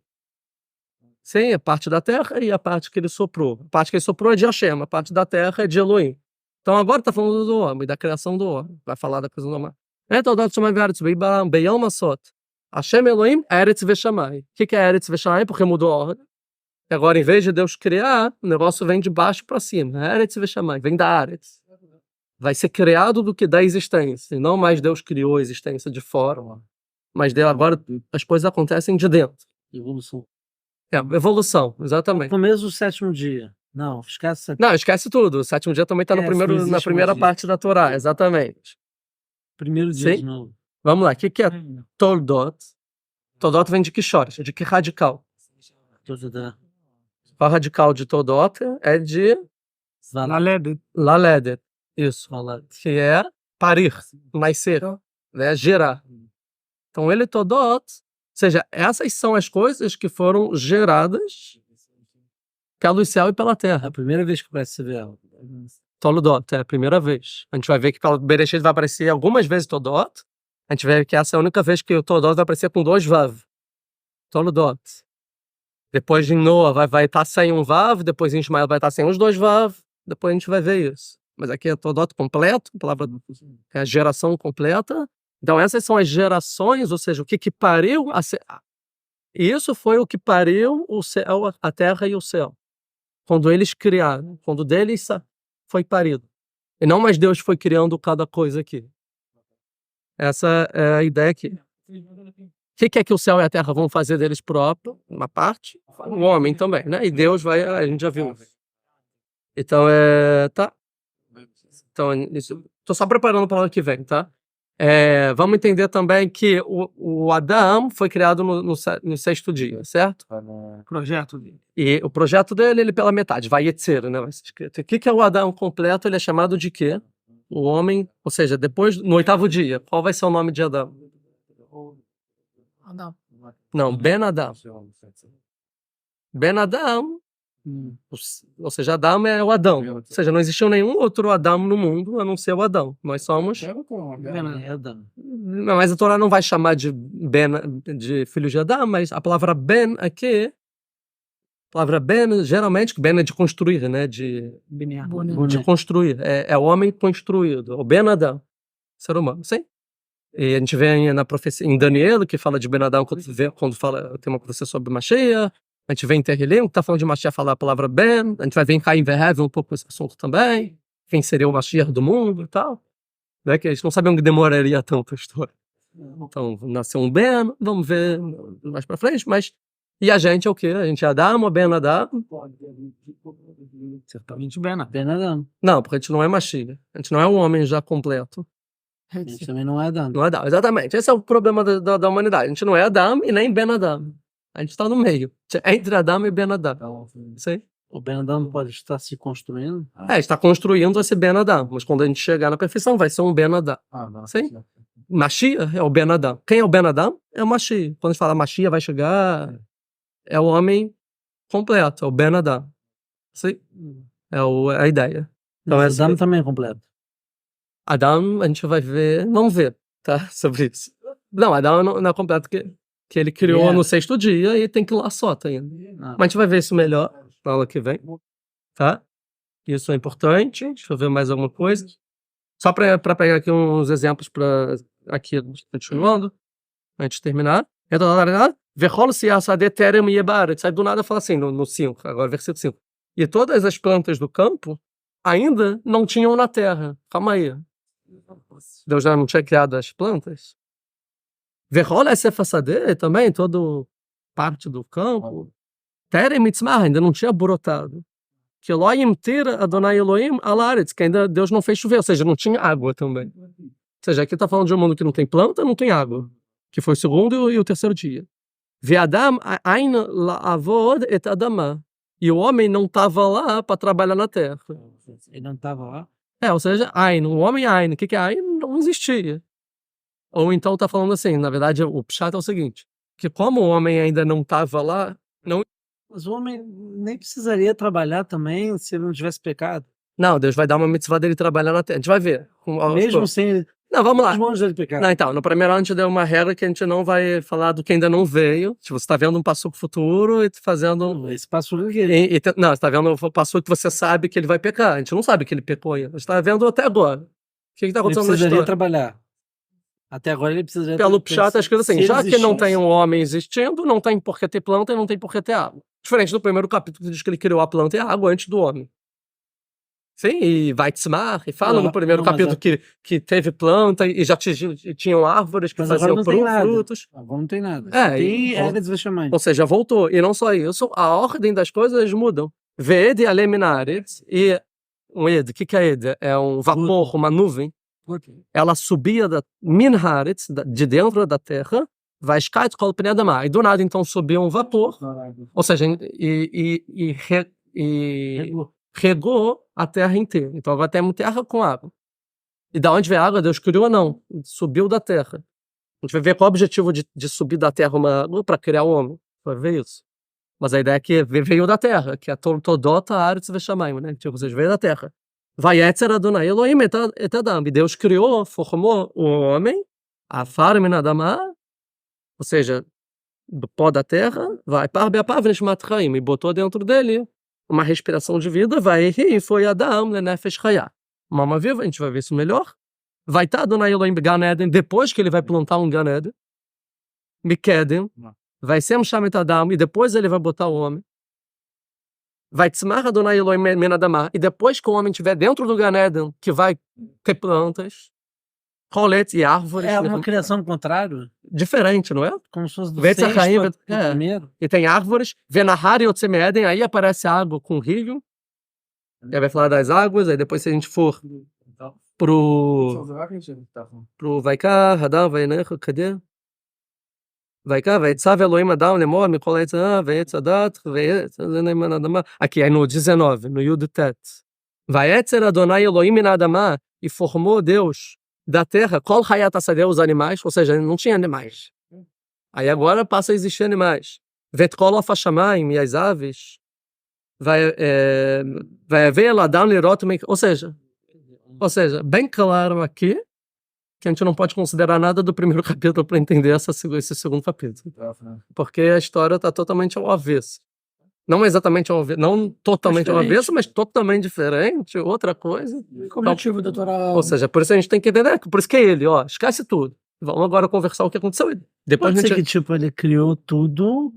Sim, a parte da terra e a parte que ele soprou. A parte que ele soprou é de Hashem, a parte da terra é de Elohim. Então agora está falando do homem, da criação do homem. Vai falar da coisa normal. Então, Hashem Elohim, Eretz Veshamai. O que é Eretz Veshamai? Porque mudou a ordem. Agora, em vez de Deus criar, o negócio vem de baixo para cima. Eretz Veshamai, vem da Aretz. Vai ser criado do que da existência. E não mais Deus criou a existência de fora. Mas agora as coisas acontecem de dentro. Evolução. Evolução, exatamente. No começo do sétimo dia. Não, esquece. Não, esquece tudo. O sétimo dia também está na primeira parte da Torá, exatamente. Primeiro dia Sim? de novo. Vamos lá, o que é Toldot? Toldot vem de que chora, de que radical? O radical de Toldot é de Laledet. Isso. Que é parir, nascer, né? Gerar. Então ele Toldot, ou seja, essas são as coisas que foram geradas pelo céu e pela terra. É a primeira vez que aparece ela. Toldot, é a primeira vez. A gente vai ver que pelo Bereshit vai aparecer algumas vezes Toldot. A gente vê que essa é a única vez que o Toldot vai aparecer com 2 vav. Toldot. Depois em Noah vai estar sem um vav, depois em Ismael vai estar sem os 2 vav. Depois a gente vai ver isso. Mas aqui é Toldot completo, a palavra é a geração completa. Então essas são as gerações, ou seja, o que pariu e isso foi o que pariu o céu, a terra e o céu. Quando eles criaram, quando deles foi parido. E não mais Deus foi criando cada coisa aqui. Essa é a ideia aqui. O que é que o céu e a terra vão fazer deles próprios? Uma parte. O homem também, né? E Deus vai, a gente já viu. Então, tá. Então, estou só preparando para o ano que vem, tá? Vamos entender também que o Adão foi criado no 6º dia, certo? O projeto dele. E o projeto dele, ele pela metade, vai Yetzer, né? Vai ser escrito. O que é o Adão completo? Ele é chamado de quê? O homem, ou seja, depois, no 8º dia, qual vai ser o nome de Adão? Adão. Não, Ben Adão. Ben Adão, ou seja, Adão é o Adão. Ou seja, não existiu nenhum outro Adão no mundo a não ser o Adão. Nós somos. Mas a Torá não vai chamar de Ben, de filho de Adão, mas a palavra Ben aqui. A palavra Ben, geralmente, Ben é de construir, né? De construir. É o homem construído. O Ben Adão. Ser humano, sim? E a gente vê na profecia, em Daniel, que fala de Ben Adão quando fala, tem uma profecia sobre Mashiach. A gente vê em Terrilim, que está falando de Mashiach, falar a palavra Ben. A gente vai ver em Caim Verhev um pouco esse assunto também. Quem seria o Mashiach do mundo e tal. Né? Que a gente não sabia onde demoraria tanto a história. Então, nasceu um Ben, vamos ver mais pra frente, mas... E a gente é o quê? A gente é Adão ou Ben Adão? Certamente Ben Adão. Não, porque a gente não é Mashiach. A gente não é um homem já completo. A gente também não é Adão. Não é Adão, exatamente. Esse é o problema da humanidade. A gente não é Adão e nem Ben Adão. A gente está no meio. Entre Adão e Ben Adão. Sim? O Ben Adam pode estar se construindo. está construindo esse Ben Adam, mas quando a gente chegar na perfeição vai ser um Ben Adam. Sim? Mashiach é o Ben Adam. Quem é o Ben Adam? É o Mashiach. Quando a gente fala Mashiach vai chegar, é o homem completo, é o Ben Adam. Sim? É a ideia. Então, Mas Adam também é completo. Adam, a gente vai ver, vamos ver, tá? Sobre isso. Não, Adam não é completo que ele criou no 6º dia e tem que ir lá só, tá ainda. Mas a gente vai ver isso melhor na aula que vem, tá? Isso é importante. Deixa eu ver mais alguma coisa. Só para pegar aqui uns exemplos para aqui, continuando, antes de terminar. Vechol se asade terem yebaret. Sai do nada fala assim, no 5, agora versículo 5. E todas as plantas do campo ainda não tinham na terra. Calma aí. Deus já não tinha criado as plantas? Vechol esse fasade também, toda parte do campo. Terem mitzmah, ainda não tinha brotado. Que Elohim tira Adonai Elohim alaretz, que ainda Deus não fez chover, ou seja, não tinha água também. Ou seja, aqui está falando de um mundo que não tem planta, não tem água. Que foi o 2º e o 3º dia. Ve'adam ain la'avod et adama. E o homem não estava lá para trabalhar na terra. Ele não estava lá? Ou seja, ain, o homem ain. O que é ain? Não existia. Ou então está falando assim, na verdade o pshat é o seguinte, que como o homem ainda não estava lá, não... Mas o homem nem precisaria trabalhar também se ele não tivesse pecado. Não, Deus vai dar uma mitzvah dele trabalhar na terra. A gente vai ver. Mesmo sem ele... Não, vamos lá. Mesmo antes dele pecar. Não, então, no primeiro ano a gente deu uma regra que a gente não vai falar do que ainda não veio. Tipo, você tá vendo um passuco futuro e fazendo... Esse passuco que não, você tá vendo um passuco que você sabe que ele vai pecar. A gente não sabe que ele pecou ainda. A gente tá vendo até agora. O que tá acontecendo na história? Ele precisaria trabalhar. Até agora ele precisaria... Pelo pshat tá escrito assim, já que não tem um homem existindo, não tem por que ter planta e não tem por que ter água. Diferente do primeiro capítulo que diz que ele criou a planta e a água antes do homem. Sim, e vai tzmar, e fala no primeiro capítulo que teve planta e já tinham árvores que faziam frutos. Agora não tem nada. Ou seja, voltou. E não só isso, a ordem das coisas mudam. Ve'ed alem min haaretz, e um ed, o que é ed? É um vapor, uma nuvem. Ela subia da min haaretz, de dentro da terra, vai escait kol pnei adama. E do nada então subia um vapor, ou seja, regou a terra inteira. Então agora temos terra com água. E da onde vem a água, Deus criou não. Subiu da terra. A gente vai ver qual é o objetivo de subir da terra uma água para criar o homem. Vai ver isso. Mas a ideia é que veio da terra, que é Todota Aretz Veshamayim, né? Tipo, vocês veio da terra. Vai Etzer Adonai Elohim et Adam. E Deus criou, formou o homem, Afar min Adama, ou seja, do pó da terra, vai par be'apav nishmat chaim, e botou dentro dele uma respiração de vida, vai e foi Adam lenefesh chaya. Uma alma viva, a gente vai ver isso melhor. Vai estar Adonai Elohim Gan Eden, depois que ele vai plantar um Gan Eden, Mikedem, vai ser Shamet Adam, e depois ele vai botar o homem. Vai tzmar Adonai Elohim men Adama, e depois que o homem estiver dentro do Gan Eden, que vai ter plantas, roletes e árvores. É uma criação ao contrário? Diferente, não é? Como se fosse do sexto primeiro. E tem árvores, Venahar e Otzemeden, aí aparece água com rio. Aí vai falar das águas, aí depois se a gente for pro Vaikar, Hadam, Vainech, cadê? Vaikar, Vaitzav Elohim Adam, Lemor, Mikol Eitzah, Vaitzadat, Vaitzadat, Adama. Aqui, aí no 19, no Yud Tet. Vaitzer Adonai Elohim min Adama, e formou Deus da terra, Kol Hayat Asadeh, os animais, ou seja, não tinha animais. Aí agora passa a existir animais. Vet Kol Afashamayim, e as aves, vai ver Ladam Lirot, ou seja, bem claro aqui, que a gente não pode considerar nada do primeiro capítulo para entender esse 2º capítulo. Porque a história está totalmente ao avesso. Não exatamente ao avesso, não totalmente ao avesso, mas totalmente diferente, outra coisa. O objetivo da Torá. Ou seja, por isso a gente tem que entender, por isso que é ele, esquece tudo. Vamos agora conversar o que aconteceu. Depois Pode ser que tipo, ele criou tudo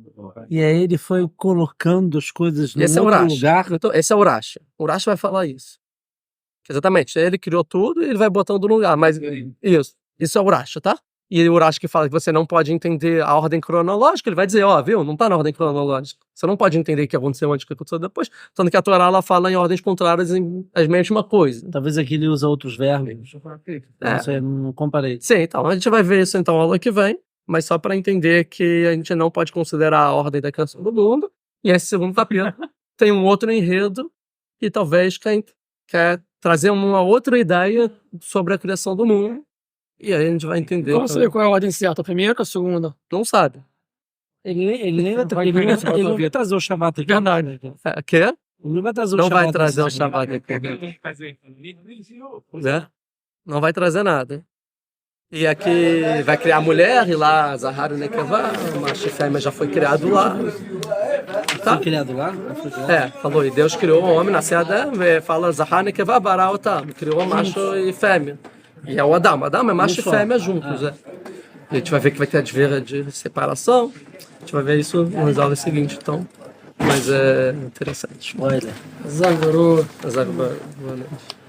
e aí ele foi colocando as coisas no outro lugar. Então, esse é o Urash. O Urash vai falar isso. Exatamente. Ele criou tudo e ele vai botando no lugar. Mas isso é o Urash, tá? E o Urash que fala que você não pode entender a ordem cronológica, ele vai dizer, viu, não tá na ordem cronológica. Você não pode entender o que aconteceu antes, o que aconteceu depois. Tanto que a Torá ela fala em ordens contrárias as mesma coisa. Talvez aqui ele usa outros verbos. Não comparei. Sim, então a gente vai ver isso então a aula que vem, mas só para entender que a gente não pode considerar a ordem da criação do mundo. E esse 2º capítulo tem um outro enredo e talvez quem quer trazer uma outra ideia sobre a criação do mundo. E aí a gente vai entender. Como saber qual é a ordem certa? A primeira ou a segunda? Não sabe. Ele nem vai trazer o chamado aqui. Verdade. Quer? Ele não vai trazer o Não chamado vai trazer o aqui. chamado aqui. Né? Não vai trazer nada. E aqui vai criar a mulher, e lá Zahar e Nekevá, macho e fêmea já foi criado lá. Tá? Foi criado lá? Falou, e Deus criou o homem, nasceu Adão, fala Zahar Nekevá, Bará Otam, criou macho e fêmea. E é o Adão é macho e fêmea juntos. E a gente vai ver que vai ter a de separação, a gente vai ver isso nas aulas seguintes, então. Mas é interessante. Olha. Zagorô. Boa noite.